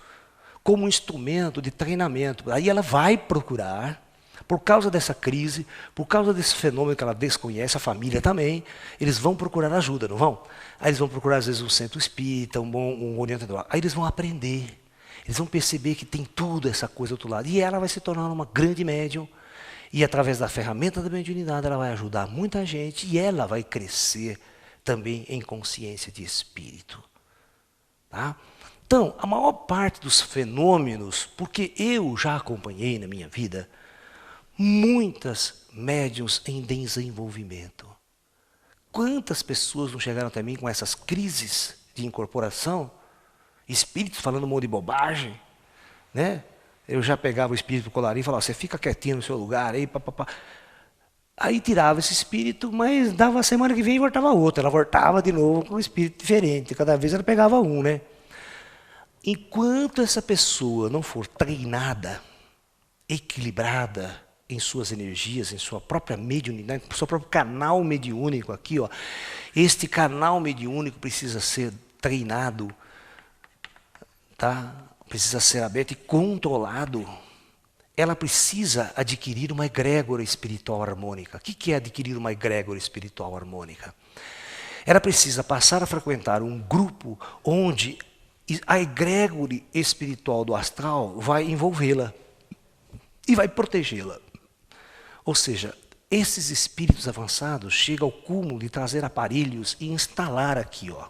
S1: como um instrumento de treinamento. Aí ela vai procurar, por causa dessa crise, por causa desse fenômeno que ela desconhece, a família também, eles vão procurar ajuda, não vão? Aí eles vão procurar, às vezes, um centro espírita, um orientador. Aí eles vão aprender, eles vão perceber que tem tudo essa coisa do outro lado. E ela vai se tornar uma grande médium, e através da ferramenta da mediunidade, ela vai ajudar muita gente, e ela vai crescer também em consciência de espírito. Tá? Então, a maior parte dos fenômenos, porque eu já acompanhei na minha vida, muitas médiuns em desenvolvimento. Quantas pessoas não chegaram até mim com essas crises de incorporação? Espíritos falando um monte de bobagem, né? Eu já pegava o espírito do colarinho e falava, você fica quietinho no seu lugar, aí, papapá. Aí tirava esse espírito, mas dava a semana que vem e voltava outro. Ela voltava de novo com um espírito diferente. Cada vez ela pegava um, né? Enquanto essa pessoa não for treinada, equilibrada em suas energias, em sua própria mediunidade, em seu próprio canal mediúnico aqui, ó, este canal mediúnico precisa ser treinado, tá? Precisa ser aberto e controlado. Ela precisa adquirir uma egrégora espiritual harmônica. O que é adquirir uma egrégora espiritual harmônica? Ela precisa passar a frequentar um grupo onde a egrégora espiritual do astral vai envolvê-la e vai protegê-la. Ou seja, esses espíritos avançados chegam ao cúmulo de trazer aparelhos e instalar aqui, ó.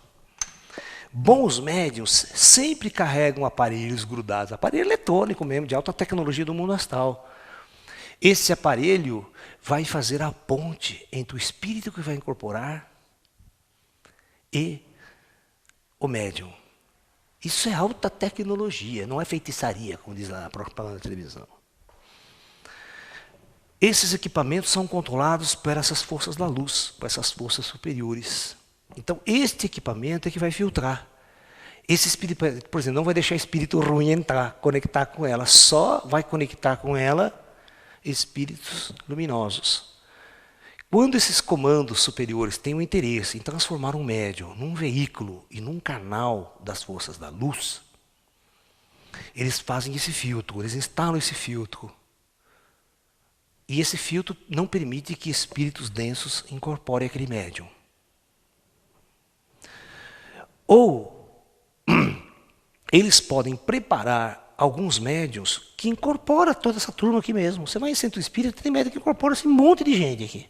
S1: Bons médiuns sempre carregam aparelhos grudados, aparelho eletrônico mesmo, de alta tecnologia do mundo astral. Esse aparelho vai fazer a ponte entre o espírito que vai incorporar e o médium. Isso é alta tecnologia, não é feitiçaria, como diz a propaganda da televisão. Esses equipamentos são controlados por essas forças da luz, por essas forças superiores. Então, este equipamento é que vai filtrar. Esse espírito, por exemplo, não vai deixar espírito ruim entrar, conectar com ela, só vai conectar com ela espíritos luminosos. Quando esses comandos superiores têm o interesse em transformar um médium num veículo e num canal das forças da luz, eles fazem esse filtro, eles instalam esse filtro. E esse filtro não permite que espíritos densos incorporem aquele médium. Ou eles podem preparar alguns médiuns que incorporam toda essa turma aqui mesmo. Você vai em centro espírita, tem médium que incorpora esse monte de gente aqui.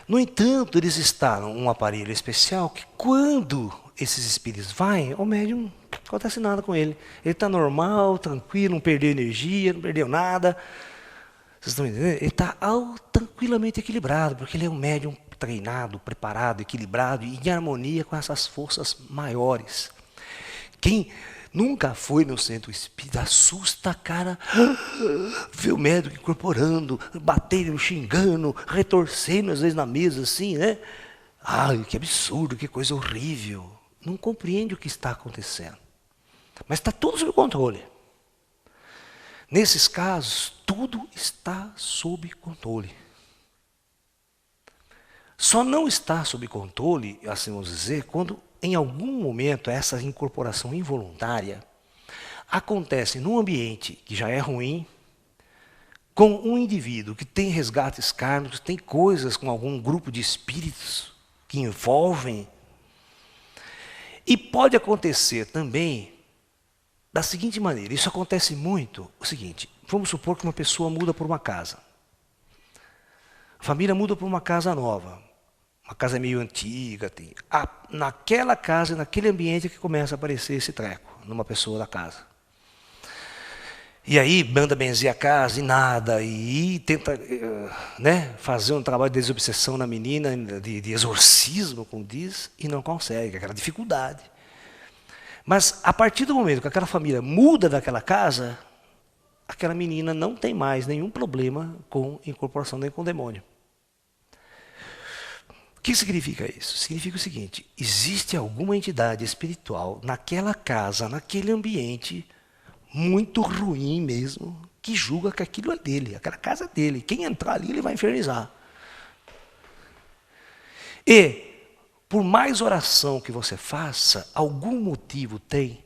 S1: No entanto, eles instalam um aparelho especial que quando esses espíritos vão, o médium não acontece nada com ele. Ele está normal, tranquilo, não perdeu energia, não perdeu nada. Vocês estão entendendo? Ele está tranquilamente equilibrado, porque ele é um médium treinado, preparado, equilibrado e em harmonia com essas forças maiores. Quem nunca foi no centro espírita assusta a cara, vê o médium incorporando, batendo, xingando, retorcendo às vezes na mesa assim, né? Ai, que absurdo, que coisa horrível. Não compreende o que está acontecendo. Mas está tudo sob controle. Nesses casos, tudo está sob controle. Só não está sob controle, assim vamos dizer, quando em algum momento essa incorporação involuntária acontece num ambiente que já é ruim, com um indivíduo que tem resgates kármicos, tem coisas com algum grupo de espíritos que envolvem. E pode acontecer também da seguinte maneira, isso acontece muito, o seguinte, vamos supor que uma pessoa muda por uma casa. A família muda por uma casa nova, uma casa meio antiga. Naquela casa, naquele ambiente que começa a aparecer esse treco, numa pessoa da casa. E aí manda benzer a casa e nada, e tenta fazer um trabalho de desobsessão na menina, de exorcismo, como diz, e não consegue, aquela dificuldade. Mas a partir do momento que aquela família muda daquela casa, aquela menina não tem mais nenhum problema com incorporação nem com demônio. O que significa isso? Significa o seguinte, existe alguma entidade espiritual naquela casa, naquele ambiente, muito ruim mesmo, que julga que aquilo é dele, aquela casa é dele. Quem entrar ali, ele vai infernizar. E por mais oração que você faça, algum motivo tem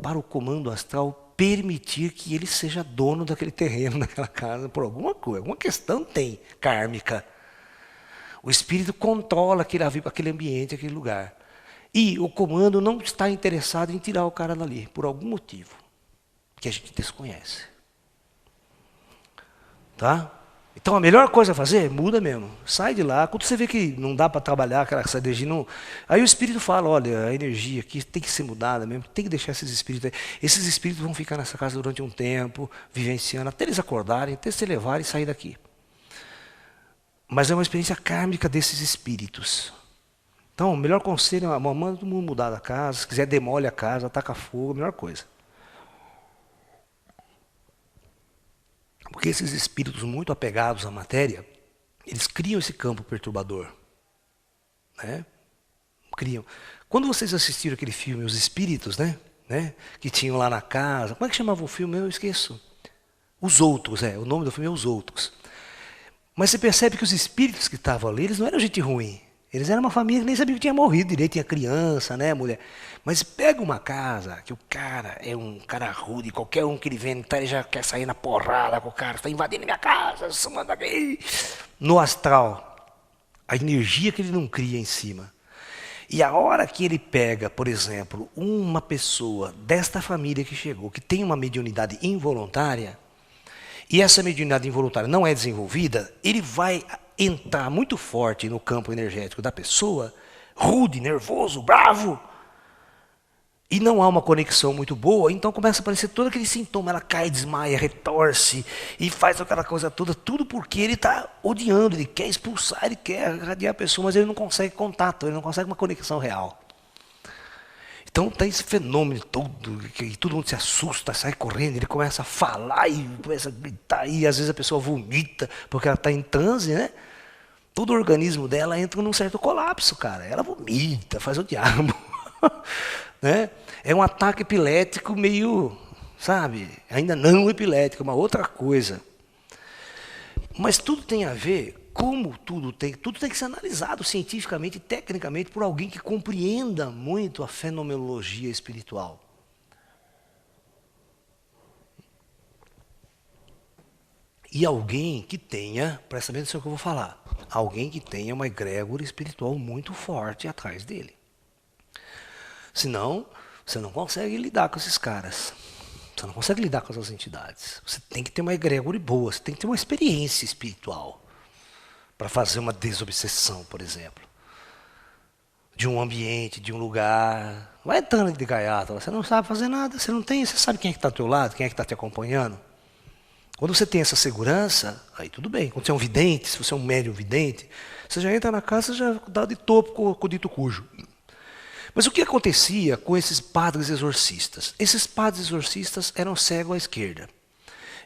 S1: para o comando astral permitir que ele seja dono daquele terreno, daquela casa, por alguma coisa, alguma questão tem, kármica. O espírito controla aquele ambiente, aquele lugar. E o comando não está interessado em tirar o cara dali, por algum motivo, que a gente desconhece. Tá? Então a melhor coisa a fazer, muda mesmo. Sai de lá. Quando você vê que não dá para trabalhar, essa energia não. Aí o espírito fala, olha, a energia aqui tem que ser mudada mesmo, tem que deixar esses espíritos aí. Esses espíritos vão ficar nessa casa durante um tempo, vivenciando, até eles acordarem, até se elevarem e sair daqui. Mas é uma experiência kármica desses espíritos. Então, o melhor conselho é manda todo mundo mudar da casa, se quiser demole a casa, ataca fogo, a melhor coisa. Porque esses espíritos muito apegados à matéria, eles criam esse campo perturbador. Né? Criam. Quando vocês assistiram aquele filme, Os Espíritos, né? Que tinham lá na casa, como é que chamava o filme? Eu esqueço. Os Outros, o nome do filme é Os Outros. Mas você percebe que os espíritos que estavam ali, eles não eram gente ruim. Eles eram uma família que nem sabia que tinha morrido direito, tinha criança, né, mulher. Mas pega uma casa, que o cara é um cara rude, qualquer um que ele vem, ele já quer sair na porrada com o cara, está invadindo minha casa, você manda aqui. No astral, a energia que ele não cria em cima. E a hora que ele pega, por exemplo, uma pessoa desta família que chegou, que tem uma mediunidade involuntária, e essa mediunidade involuntária não é desenvolvida, ele vai entrar muito forte no campo energético da pessoa, rude, nervoso, bravo. e não há uma conexão muito boa, então começa a aparecer todo aquele sintoma, ela cai, desmaia, retorce e faz aquela coisa toda, tudo porque ele está odiando, ele quer expulsar, ele quer irradiar a pessoa, mas ele não consegue contato, ele não consegue uma conexão real. Então tem esse fenômeno todo, que todo mundo se assusta, sai correndo, ele começa a falar e começa a gritar, e às vezes a pessoa vomita, porque ela está em transe, né? Todo o organismo dela entra num certo colapso, cara. Ela vomita, faz o diabo. Né? É um ataque epilético meio, sabe, ainda não epilético, uma outra coisa. Mas tudo tem a ver, como tudo tem que ser analisado cientificamente e tecnicamente por alguém que compreenda muito a fenomenologia espiritual. E alguém que tenha, presta atenção no que eu vou falar, alguém que tenha uma egrégora espiritual muito forte atrás dele. Senão, você não consegue lidar com esses caras. Você não consegue lidar com essas entidades. Você tem que ter uma egrégora boa, você tem que ter uma experiência espiritual para fazer uma desobsessão, por exemplo. De um ambiente, de um lugar. Vai entrando de gaiata, você não sabe fazer nada, você não tem, você sabe quem é que está ao teu lado, quem é que está te acompanhando. Quando você tem essa segurança, aí tudo bem. Quando você é um vidente, se você é um médium vidente, você já entra na casa e já dá de topo com o dito cujo. Mas o que acontecia com esses padres exorcistas? Esses padres exorcistas eram cegos à esquerda.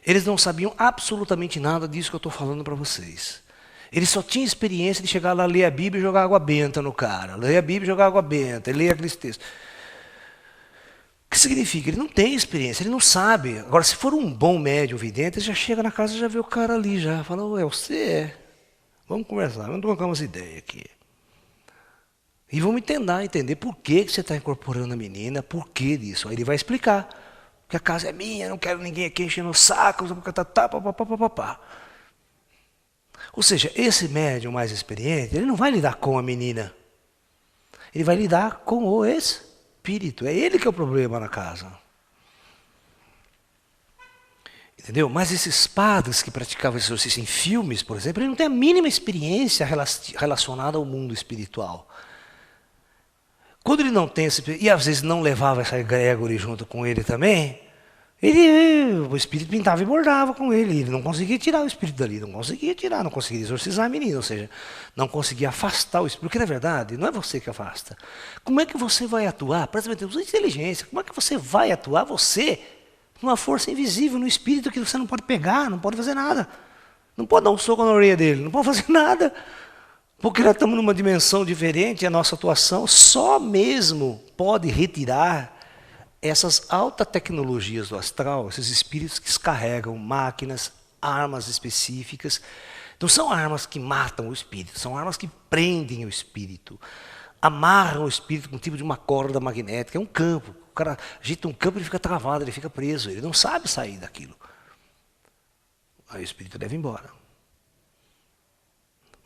S1: Eles não sabiam absolutamente nada disso que eu estou falando para vocês. Eles só tinham experiência de chegar lá, ler a Bíblia e jogar água benta no cara. Ler a Bíblia e jogar água benta, ler aqueles textos. O que significa? Ele não tem experiência, ele não sabe. Agora, se for um bom médium vidente, ele já chega na casa e já vê o cara ali, já fala, ué, você é. Vamos conversar, vamos trocar umas ideias aqui. E vamos entender por que você está incorporando a menina, por que disso. Aí ele vai explicar. Que a casa é minha, não quero ninguém aqui enchendo o saco, papapá. Ou seja, esse médium mais experiente, ele não vai lidar com a menina. Ele vai lidar com o espírito. É ele que é o problema na casa. Entendeu? Mas esses padres que praticavam exorcismo em filmes, por exemplo, ele não tem a mínima experiência relacionada ao mundo espiritual. Quando ele não tem esse, e às vezes não levava essa egrégora junto com ele também, o espírito pintava e bordava com ele não conseguia tirar o espírito dali, não conseguia exorcizar a menina, ou seja, não conseguia afastar o espírito, porque na verdade não é você que afasta. Como é que você vai atuar? Presta atenção, usa inteligência, como é que você vai atuar, você, numa força invisível, no espírito que você não pode pegar, não pode fazer nada, não pode dar um soco na orelha dele, não pode fazer nada. Porque nós estamos numa dimensão diferente, a nossa atuação só mesmo pode retirar essas altas tecnologias do astral, esses espíritos que descarregam máquinas, armas específicas. Não são armas que matam o espírito, são armas que prendem o espírito, amarram o espírito com um tipo de uma corda magnética, é um campo. O cara agita um campo e ele fica travado, ele fica preso, ele não sabe sair daquilo. Aí o espírito deve ir embora.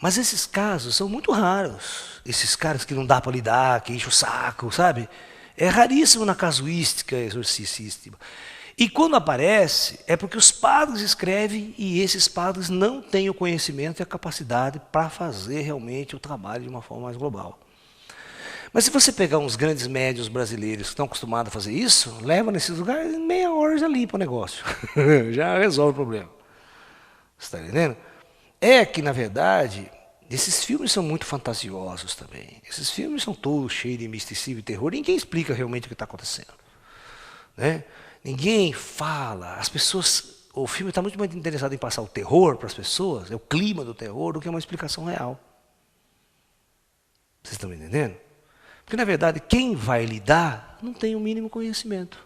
S1: Mas esses casos são muito raros. Esses caras que não dá para lidar, que enchem o saco, sabe? É raríssimo na casuística exorcística. E quando aparece, é porque os padres escrevem e esses padres não têm o conhecimento e a capacidade para fazer realmente o trabalho de uma forma mais global. Mas se você pegar uns grandes médios brasileiros que estão acostumados a fazer isso, leva nesses lugares, meia hora já limpa o negócio. Já resolve o problema. Você está entendendo? É que, na verdade, esses filmes são muito fantasiosos também. Esses filmes são todos cheios de misticismo e terror. Ninguém explica realmente o que está acontecendo. Né? Ninguém fala. As pessoas. O filme está muito mais interessado em passar o terror para as pessoas, é o clima do terror, do que uma explicação real. Vocês estão me entendendo? Porque, na verdade, quem vai lidar não tem o mínimo conhecimento.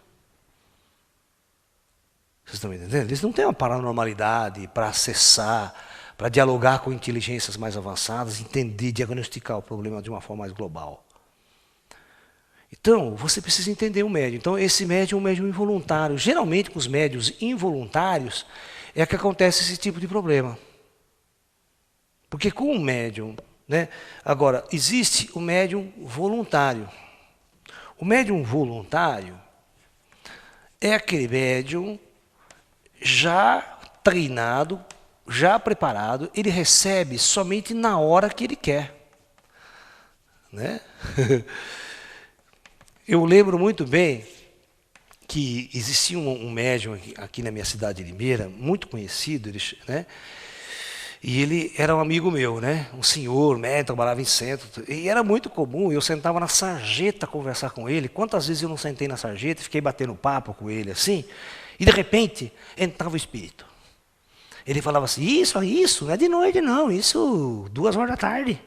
S1: Vocês estão me entendendo? Eles não têm uma paranormalidade para acessar, para dialogar com inteligências mais avançadas, entender, diagnosticar o problema de uma forma mais global. Então, você precisa entender o médium. Então, esse médium é um médium involuntário. Geralmente, com os médiums involuntários, é que acontece esse tipo de problema. Porque com o médium, né? Agora, existe o médium voluntário. O médium voluntário é aquele médium já treinado, já preparado, ele recebe somente na hora que ele quer. Né? Eu lembro muito bem que existia um médium aqui na minha cidade de Limeira, muito conhecido, né? E ele era um amigo meu, né? Um senhor, médico, trabalhava em centro. E era muito comum, eu sentava na sarjeta conversar com ele. Quantas vezes eu não sentei na sarjeta e fiquei batendo papo com ele assim? E de repente entrava o espírito. Ele falava assim, isso, não é de noite não, isso 2 horas da tarde.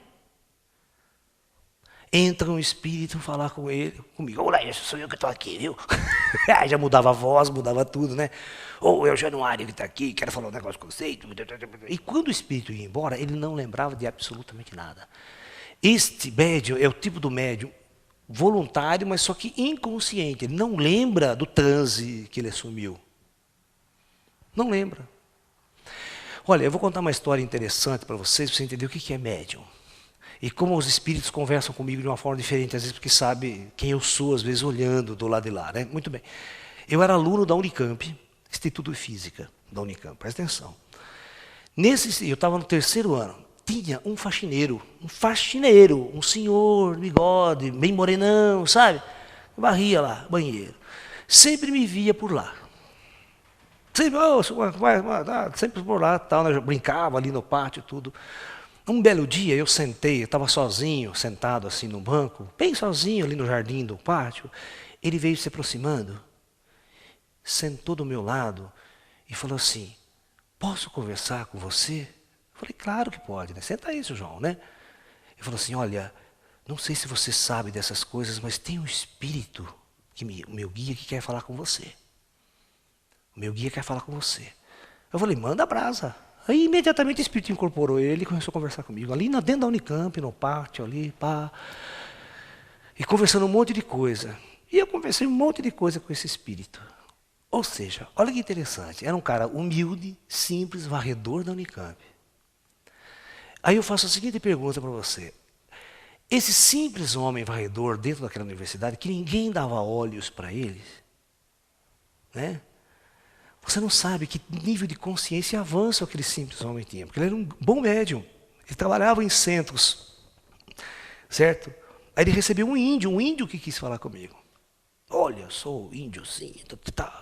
S1: Entra um espírito falar com ele, comigo. Olá, esse sou eu que estou aqui, viu? Já mudava a voz, mudava tudo, né? Ou é o Januário que está aqui, quero falar um negócio com você. E quando o espírito ia embora, ele não lembrava de absolutamente nada. Este médium é o tipo do médium voluntário, mas só que inconsciente. Ele não lembra do transe que ele assumiu. Não lembra. Olha, eu vou contar uma história interessante para vocês entender o que é médium. E como os espíritos conversam comigo de uma forma diferente, às vezes porque sabe quem eu sou, às vezes olhando do lado de lá, né? Muito bem. Eu era aluno da Unicamp, Instituto de Física da Unicamp, presta atenção. Eu estava no 3º ano, tinha um faxineiro, um senhor, bigode, bem morenão, sabe? Varria lá, banheiro. Sempre me via por lá. Sempre por lá, tal, né? Eu brincava ali no pátio, tudo. Um belo dia eu sentei, eu estava sozinho, sentado assim no banco, bem sozinho ali no jardim do pátio. Ele veio se aproximando, sentou do meu lado e falou assim, posso conversar com você? Eu falei, claro que pode, né? Senta aí, seu João, né? Ele falou assim, olha, não sei se você sabe dessas coisas, mas tem um espírito, o meu guia que quer falar com você. O meu guia quer falar com você. Eu falei, manda brasa. Aí imediatamente o espírito incorporou ele e começou a conversar comigo. Ali dentro da Unicamp, no pátio, ali, pá. E conversando um monte de coisa. E eu conversei um monte de coisa com esse espírito. Ou seja, olha que interessante. Era um cara humilde, simples, varredor da Unicamp. Aí eu faço a seguinte pergunta para você. Esse simples homem varredor dentro daquela universidade, que ninguém dava olhos para ele, né? Você não sabe que nível de consciência e avanço aquele simples homem tinha, porque ele era um bom médium. Ele trabalhava em centros, certo? Aí ele recebeu um índio que quis falar comigo. Olha, sou índio sim,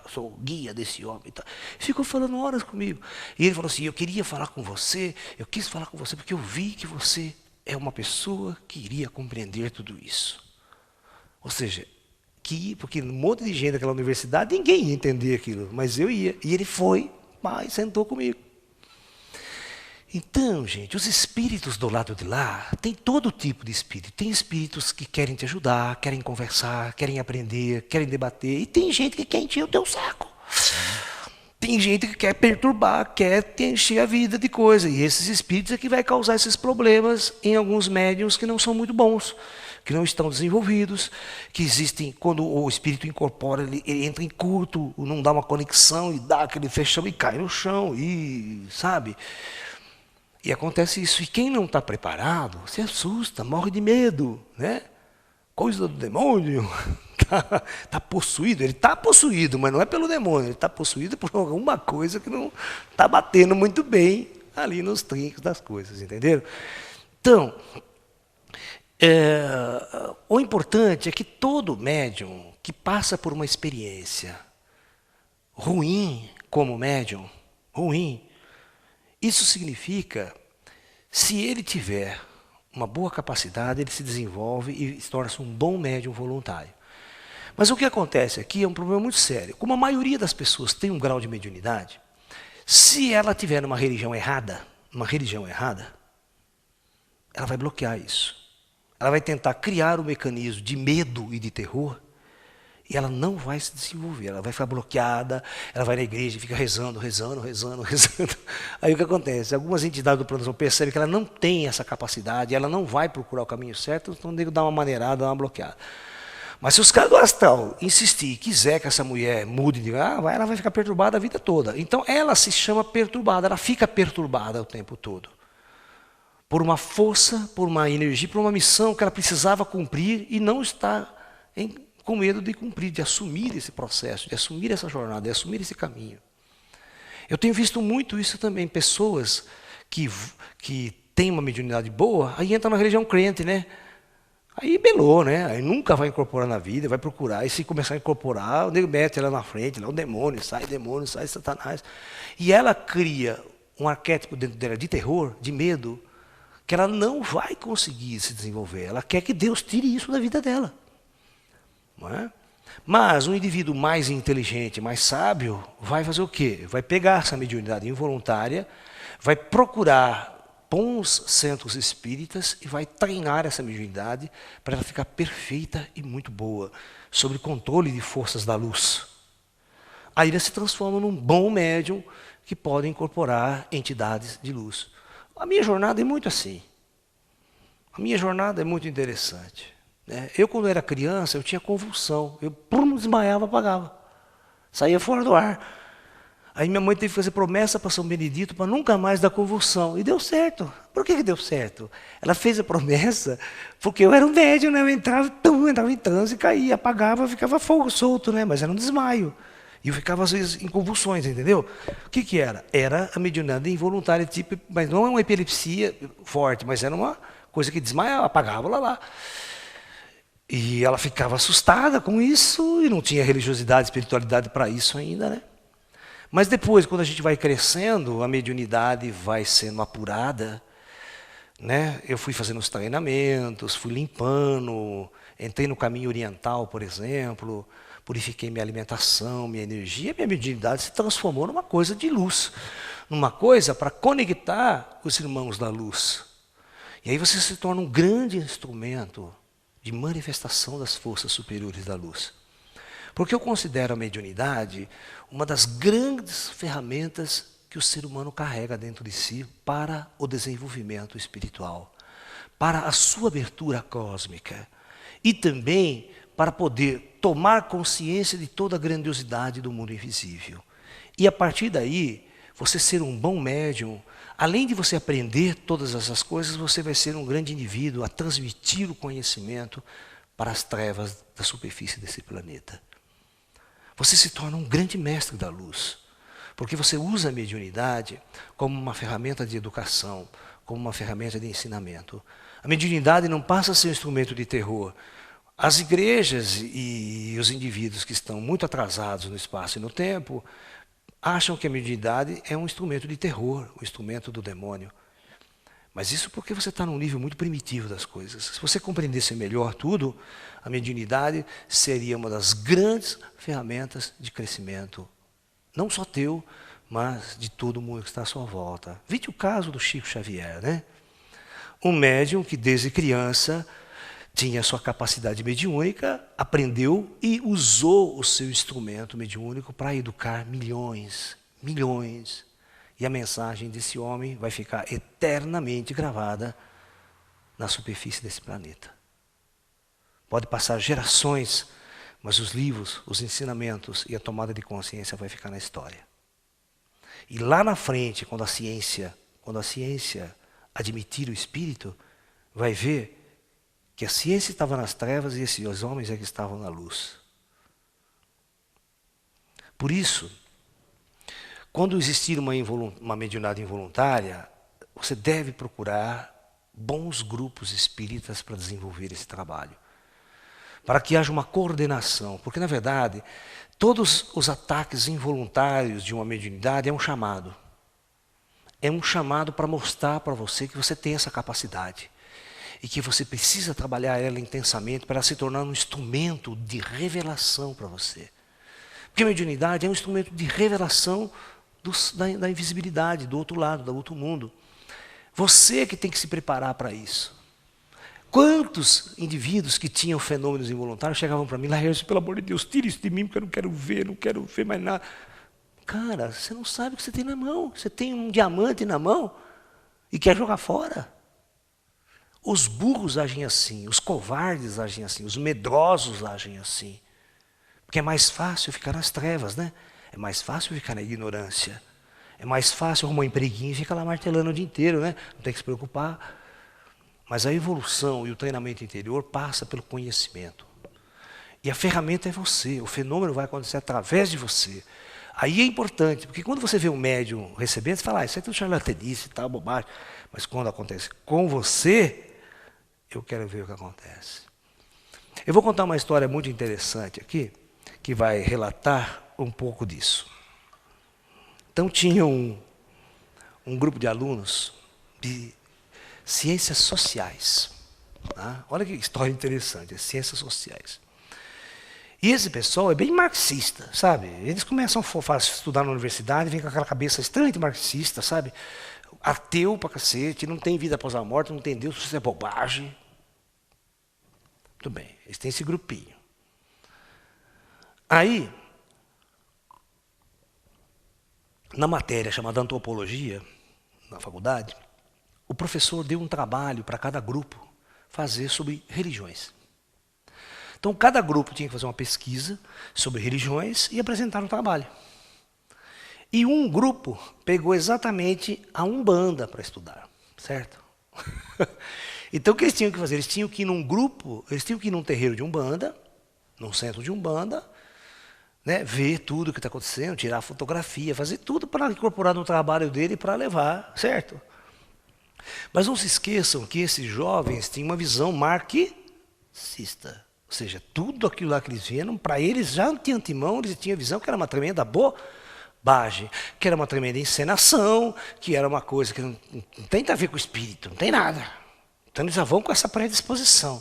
S1: sou guia desse homem. Tá. Ficou falando horas comigo. E ele falou assim, eu queria falar com você, eu quis falar com você porque eu vi que você é uma pessoa que iria compreender tudo isso. Ou seja, porque um monte de gente daquela universidade, ninguém ia entender aquilo, mas eu ia. E ele foi, mas sentou comigo. Então, gente, os espíritos do lado de lá, tem todo tipo de espírito. Tem espíritos que querem te ajudar, querem conversar, querem aprender, querem debater. E tem gente que quer encher o teu saco. Tem gente que quer perturbar, quer te encher a vida de coisa. E esses espíritos é que vai causar esses problemas em alguns médiuns que não são muito bons, que não estão desenvolvidos, que existem, quando o espírito incorpora, ele entra em curto, não dá uma conexão e dá aquele fechão e cai no chão, e sabe? E acontece isso. E quem não está preparado, se assusta, morre de medo, né? Coisa do demônio, está possuído. Ele está possuído, mas não é pelo demônio, ele está possuído por alguma coisa que não está batendo muito bem ali nos trincos das coisas, entenderam? Então, o importante é que todo médium que passa por uma experiência ruim como médium, isso significa, se ele tiver uma boa capacidade, ele se desenvolve e se torna-se um bom médium voluntário. Mas o que acontece aqui é um problema muito sério. Como a maioria das pessoas tem um grau de mediunidade, se ela tiver numa religião errada, ela vai bloquear isso. Ela vai tentar criar um mecanismo de medo e de terror, e ela não vai se desenvolver, ela vai ficar bloqueada, ela vai na igreja e fica rezando. Aí o que acontece? Algumas entidades do plano percebem que ela não tem essa capacidade, ela não vai procurar o caminho certo, então tem que dar uma maneirada, dar uma bloqueada. Mas se os caras do astral insistir, quiser que essa mulher mude, ela vai ficar perturbada a vida toda. Então ela se chama perturbada, ela fica perturbada o tempo todo. Por uma força, por uma energia, por uma missão que ela precisava cumprir e não está com medo de cumprir, de assumir esse processo, de assumir essa jornada, de assumir esse caminho. Eu tenho visto muito isso também, pessoas que têm uma mediunidade boa, aí entram na religião crente, né? Aí belou, né? Aí nunca vai incorporar na vida, vai procurar. E se começar a incorporar, o nego mete ela na frente, lá o demônio, sai Satanás. E ela cria um arquétipo dentro dela de terror, de medo, que ela não vai conseguir se desenvolver. Ela quer que Deus tire isso da vida dela. Não é? Mas um indivíduo mais inteligente, mais sábio, vai fazer o quê? Vai pegar essa mediunidade involuntária, vai procurar bons centros espíritas e vai treinar essa mediunidade para ela ficar perfeita e muito boa, sob controle de forças da luz. Aí ele se transforma num bom médium que pode incorporar entidades de luz. A minha jornada é muito assim. A minha jornada é muito interessante. Eu, quando era criança, eu tinha convulsão. Eu desmaiava, apagava. Saía fora do ar. Aí minha mãe teve que fazer promessa para São Benedito para nunca mais dar convulsão. E deu certo. Por que deu certo? Ela fez a promessa porque eu era um médium, né? Eu entrava em transe, caía, apagava, ficava fogo solto, né? Mas era um desmaio. E eu ficava, às vezes, em convulsões, entendeu? O que era? Era a mediunidade involuntária, tipo, mas não é uma epilepsia forte, mas era uma coisa que desmaiava, apagava lá. E ela ficava assustada com isso e não tinha religiosidade, espiritualidade para isso ainda, né? Mas depois, quando a gente vai crescendo, a mediunidade vai sendo apurada, né? Eu fui fazendo os treinamentos, fui limpando, entrei no caminho oriental, por exemplo, purifiquei minha alimentação, minha energia, minha mediunidade se transformou numa coisa de luz, numa coisa para conectar os irmãos da luz. E aí você se torna um grande instrumento de manifestação das forças superiores da luz. Porque eu considero a mediunidade uma das grandes ferramentas que o ser humano carrega dentro de si para o desenvolvimento espiritual, para a sua abertura cósmica e também para poder tomar consciência de toda a grandiosidade do mundo invisível. E a partir daí, você ser um bom médium, além de você aprender todas essas coisas, você vai ser um grande indivíduo a transmitir o conhecimento para as trevas da superfície desse planeta. Você se torna um grande mestre da luz, porque você usa a mediunidade como uma ferramenta de educação, como uma ferramenta de ensinamento. A mediunidade não passa a ser um instrumento de terror. As igrejas e os indivíduos que estão muito atrasados no espaço e no tempo acham que a mediunidade é um instrumento de terror, um instrumento do demônio. Mas isso porque você está num nível muito primitivo das coisas. Se você compreendesse melhor tudo, a mediunidade seria uma das grandes ferramentas de crescimento, não só teu, mas de todo mundo que está à sua volta. Vide o caso do Chico Xavier, né? Um médium que desde criança tinha sua capacidade mediúnica, aprendeu e usou o seu instrumento mediúnico para educar milhões. E a mensagem desse homem vai ficar eternamente gravada na superfície desse planeta. Pode passar gerações, mas os livros, os ensinamentos e a tomada de consciência vai ficar na história. E lá na frente, quando a ciência admitir o espírito, vai ver que a ciência estava nas trevas e esses homens é que estavam na luz. Por isso, quando existir uma mediunidade involuntária, você deve procurar bons grupos espíritas para desenvolver esse trabalho. Para que haja uma coordenação. Porque, na verdade, todos os ataques involuntários de uma mediunidade é um chamado. É um chamado para mostrar para você que você tem essa capacidade. E que você precisa trabalhar ela intensamente para ela se tornar um instrumento de revelação para você. Porque a mediunidade é um instrumento de revelação da invisibilidade, do outro lado, do outro mundo. Você que tem que se preparar para isso. Quantos indivíduos que tinham fenômenos involuntários chegavam para mim, Laércio, pelo amor de Deus, tira isso de mim, porque eu não quero ver mais nada. Cara, você não sabe o que você tem na mão. Você tem um diamante na mão e quer jogar fora. Os burros agem assim, os covardes agem assim, os medrosos agem assim. Porque é mais fácil ficar nas trevas, né? É mais fácil ficar na ignorância. É mais fácil arrumar um empreguinho e ficar lá martelando o dia inteiro, né? Não tem que se preocupar. Mas a evolução e o treinamento interior passa pelo conhecimento. E a ferramenta é você, o fenômeno vai acontecer através de você. Aí é importante, porque quando você vê um médium recebendo, você fala, isso é tudo charlatanice e tal, bobagem. Mas quando acontece com você, eu quero ver o que acontece. Eu vou contar uma história muito interessante aqui, que vai relatar um pouco disso. Então tinha um grupo de alunos de ciências sociais. Tá? Olha que história interessante, ciências sociais. E esse pessoal é bem marxista, sabe? Eles começam a estudar na universidade, vem com aquela cabeça extremamente marxista, sabe? Ateu pra cacete, não tem vida após a morte, não tem Deus, isso é bobagem. Muito bem, eles têm esse grupinho. Aí, na matéria chamada antropologia, na faculdade, o professor deu um trabalho para cada grupo fazer sobre religiões. Então, cada grupo tinha que fazer uma pesquisa sobre religiões e apresentar um trabalho. E um grupo pegou exatamente a Umbanda para estudar, certo? Então, o que eles tinham que fazer? Eles tinham que ir num grupo, eles tinham que ir num terreiro de Umbanda, num centro de Umbanda, né, ver tudo o que está acontecendo, tirar fotografia, fazer tudo para incorporar no trabalho dele para levar, certo? Mas não se esqueçam que esses jovens tinham uma visão marxista. Ou seja, tudo aquilo lá que eles viram, para eles já de antemão, eles tinham a visão que era uma tremenda bobagem, que era uma tremenda encenação, que era uma coisa que não tem a ver com o espírito, não tem nada. Então eles já vão com essa predisposição.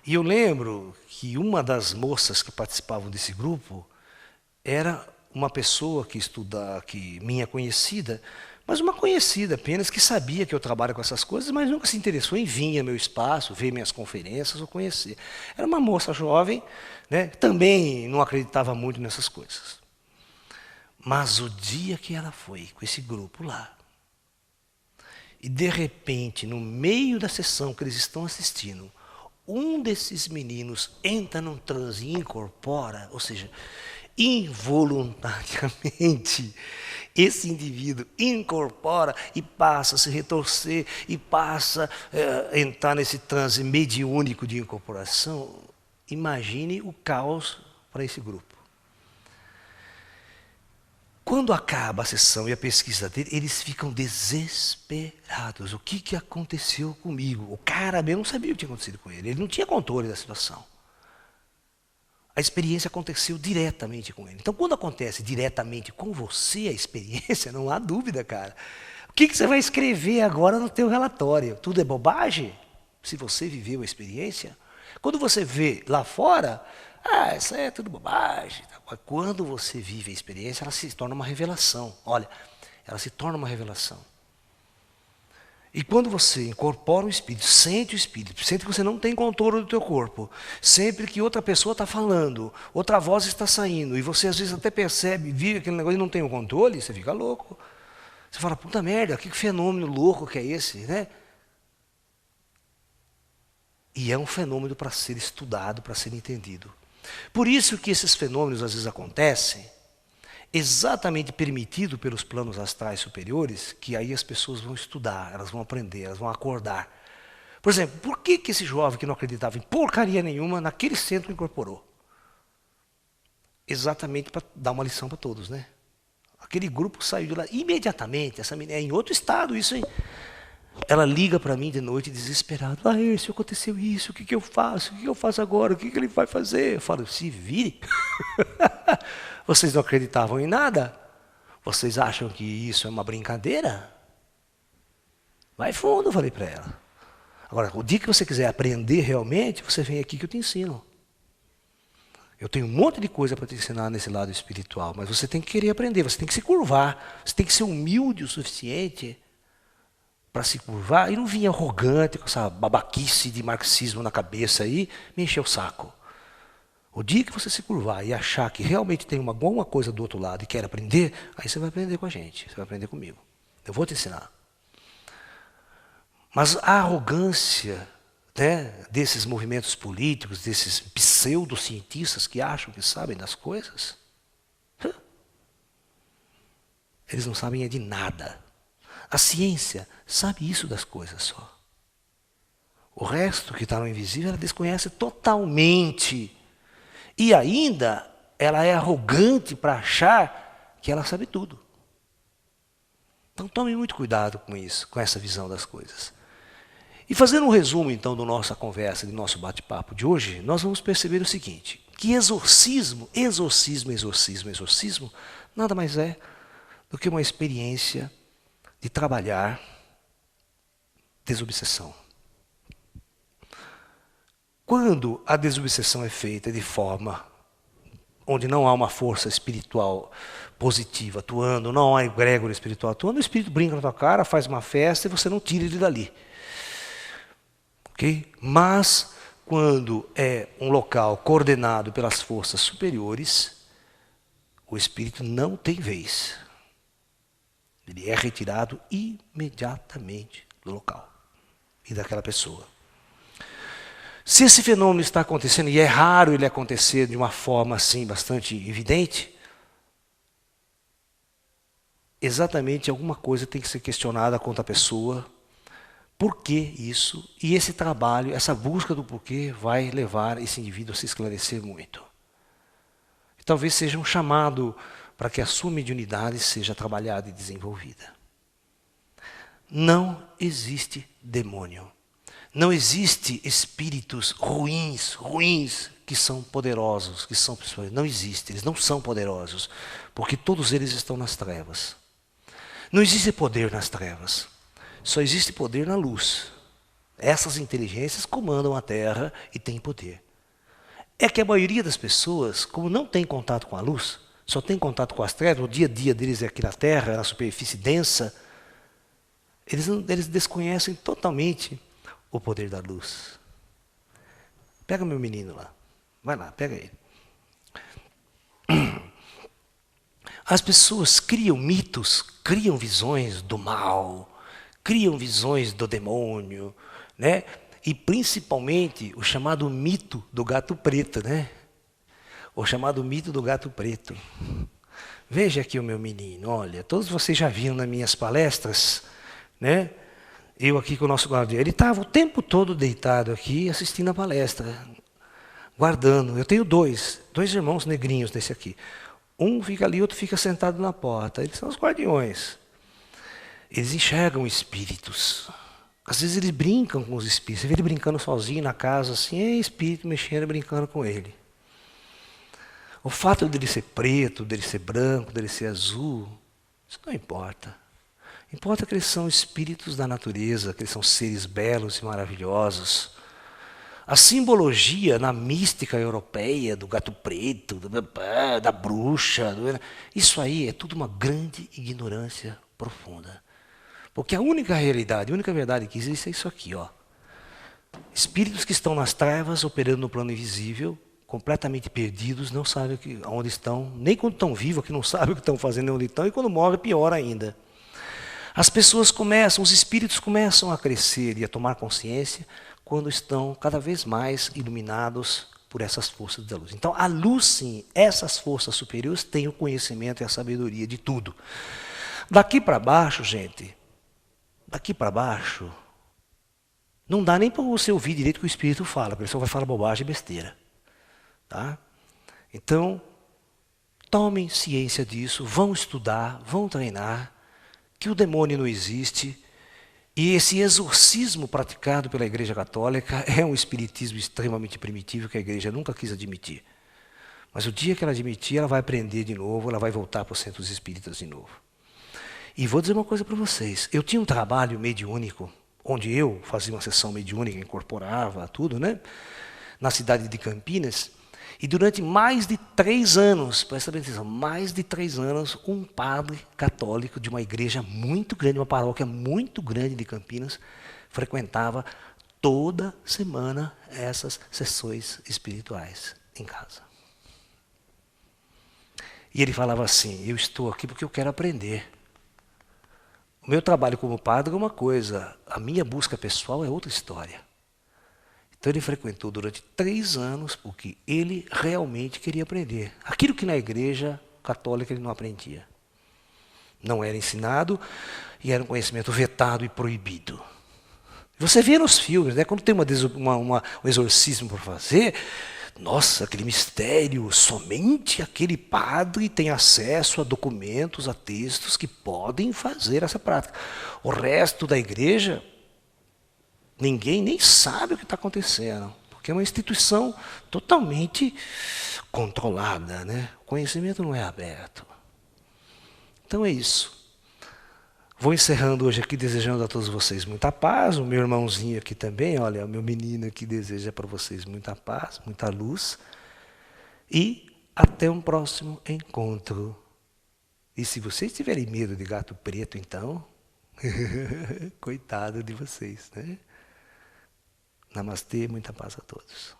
S1: E eu lembro que uma das moças que participavam desse grupo era uma pessoa que minha conhecida, mas uma conhecida apenas que sabia que eu trabalho com essas coisas, mas nunca se interessou em vir ao meu espaço, ver minhas conferências ou conhecer. Era uma moça jovem, né, também não acreditava muito nessas coisas. Mas o dia que ela foi com esse grupo lá, e de repente, no meio da sessão que eles estão assistindo, um desses meninos entra num transe e incorpora, ou seja, involuntariamente, esse indivíduo incorpora e passa a se retorcer e passa a entrar nesse transe mediúnico de incorporação. Imagine o caos para esse grupo. Quando acaba a sessão e a pesquisa dele, eles ficam desesperados. O que aconteceu comigo? O cara mesmo não sabia o que tinha acontecido com ele. Ele não tinha controle da situação. A experiência aconteceu diretamente com ele. Então, quando acontece diretamente com você a experiência, não há dúvida, cara. O que você vai escrever agora no teu relatório? Tudo é bobagem? Se você viveu a experiência? Quando você vê lá fora, isso é tudo bobagem. Quando você vive a experiência, ela se torna uma revelação. Olha, ela se torna uma revelação. E quando você incorpora o espírito, sente que você não tem controle do teu corpo, sempre que outra pessoa está falando, outra voz está saindo, e você às vezes até percebe, vive aquele negócio e não tem o controle, você fica louco. Você fala, puta merda, que fenômeno louco que é esse, né? E é um fenômeno para ser estudado, para ser entendido. Por isso que esses fenômenos às vezes acontecem, exatamente permitido pelos planos astrais superiores, que aí as pessoas vão estudar, elas vão aprender, elas vão acordar. Por exemplo, por que esse jovem que não acreditava em porcaria nenhuma, naquele centro incorporou? Exatamente para dar uma lição para todos, né? Aquele grupo saiu de lá imediatamente, essa menina é em outro estado, isso aí. Ela liga para mim de noite desesperada. Se aconteceu isso, o que eu faço? O que eu faço agora? O que ele vai fazer? Eu falo, se vire. Vocês não acreditavam em nada? Vocês acham que isso é uma brincadeira? Vai fundo, eu falei para ela. Agora, o dia que você quiser aprender realmente, você vem aqui que eu te ensino. Eu tenho um monte de coisa para te ensinar nesse lado espiritual, mas você tem que querer aprender, você tem que se curvar, você tem que ser humilde o suficiente para se curvar e não vir arrogante com essa babaquice de marxismo na cabeça aí, me encher o saco. O dia que você se curvar e achar que realmente tem alguma coisa do outro lado e quer aprender, aí você vai aprender com a gente, você vai aprender comigo. Eu vou te ensinar. Mas a arrogância, né, desses movimentos políticos, desses pseudocientistas que acham que sabem das coisas, eles não sabem de nada. A ciência sabe isso das coisas só. O resto que está no invisível, ela desconhece totalmente. E ainda, ela é arrogante para achar que ela sabe tudo. Então tome muito cuidado com isso, com essa visão das coisas. E fazendo um resumo, então, da nossa conversa, do nosso bate-papo de hoje, nós vamos perceber o seguinte, que exorcismo, nada mais é do que uma experiência de trabalhar desobsessão. Quando a desobsessão é feita de forma onde não há uma força espiritual positiva atuando, não há egrégora espiritual atuando, o espírito brinca na tua cara, faz uma festa e você não tira ele dali. Okay? Mas, quando é um local coordenado pelas forças superiores, o espírito não tem vez. Ele é retirado imediatamente do local e daquela pessoa. Se esse fenômeno está acontecendo, e é raro ele acontecer de uma forma assim bastante evidente, exatamente alguma coisa tem que ser questionada contra a pessoa. Por que isso? E esse trabalho, essa busca do porquê vai levar esse indivíduo a se esclarecer muito. E talvez seja um chamado para que a sua mediunidade seja trabalhada e desenvolvida. Não existe demônio. Não existe espíritos ruins, que são poderosos, que são pessoas. Não existe, eles não são poderosos, porque todos eles estão nas trevas. Não existe poder nas trevas, só existe poder na luz. Essas inteligências comandam a Terra e têm poder. É que a maioria das pessoas, como não tem contato com a luz, só tem contato com as trevas, o dia a dia deles é aqui na Terra, na superfície densa, eles desconhecem totalmente o poder da luz. Pega meu menino lá. Vai lá, pega ele. As pessoas criam mitos, criam visões do mal, criam visões do demônio, né? E principalmente o chamado mito do gato preto, né? O chamado mito do gato preto. Veja aqui o meu menino, olha, todos vocês já viram nas minhas palestras, né? Eu aqui com o nosso guardião, ele estava o tempo todo deitado aqui, assistindo a palestra, guardando. Eu tenho dois irmãos negrinhos desse aqui. Um fica ali, outro fica sentado na porta. Eles são os guardiões. Eles enxergam espíritos. Às vezes eles brincam com os espíritos. Você vê ele brincando sozinho na casa, assim, é espírito mexendo, brincando com ele. O fato dele ser preto, dele ser branco, dele ser azul, isso não importa. Importa que eles são espíritos da natureza, que eles são seres belos e maravilhosos. A simbologia na mística europeia do gato preto, da bruxa, isso aí é tudo uma grande ignorância profunda. Porque a única realidade, a única verdade que existe é isso aqui, ó. Espíritos que estão nas trevas, operando no plano invisível, completamente perdidos, não sabem onde estão, nem quando estão vivos, que não sabem o que estão fazendo, onde estão, e quando morrem, pior ainda. As pessoas começam, os espíritos começam a crescer e a tomar consciência quando estão cada vez mais iluminados por essas forças da luz. Então, a luz, sim, essas forças superiores têm o conhecimento e a sabedoria de tudo. Daqui para baixo, gente, daqui para baixo, não dá nem para você ouvir direito o que o espírito fala, porque ele só vai falar bobagem e besteira. Tá? Então, tomem ciência disso, vão estudar, vão treinar, que o demônio não existe, e esse exorcismo praticado pela Igreja Católica é um espiritismo extremamente primitivo que a Igreja nunca quis admitir. Mas o dia que ela admitir, ela vai aprender de novo, ela vai voltar para os centros espíritas de novo. E vou dizer uma coisa para vocês, eu tinha um trabalho mediúnico, onde eu fazia uma sessão mediúnica, incorporava tudo, né? Na cidade de Campinas. E durante mais de 3 anos, presta bem atenção, mais de 3 anos, um padre católico de uma igreja muito grande, uma paróquia muito grande de Campinas, frequentava toda semana essas sessões espirituais em casa. E ele falava assim, eu estou aqui porque eu quero aprender. O meu trabalho como padre é uma coisa, a minha busca pessoal é outra história. Então ele frequentou durante 3 anos porque ele realmente queria aprender. Aquilo que na igreja católica ele não aprendia. Não era ensinado e era um conhecimento vetado e proibido. Você vê nos filmes, né, quando tem um exorcismo por fazer, nossa, aquele mistério, somente aquele padre tem acesso a documentos, a textos que podem fazer essa prática. O resto da igreja Ninguém nem sabe o que está acontecendo, porque é uma instituição totalmente controlada, né? O conhecimento não é aberto. Então é isso. Vou encerrando hoje aqui, desejando a todos vocês muita paz. O meu irmãozinho aqui também, olha, o meu menino aqui deseja para vocês muita paz, muita luz. E até um próximo encontro. E se vocês tiverem medo de gato preto, então, coitado de vocês, né? Namastê, muita paz a todos.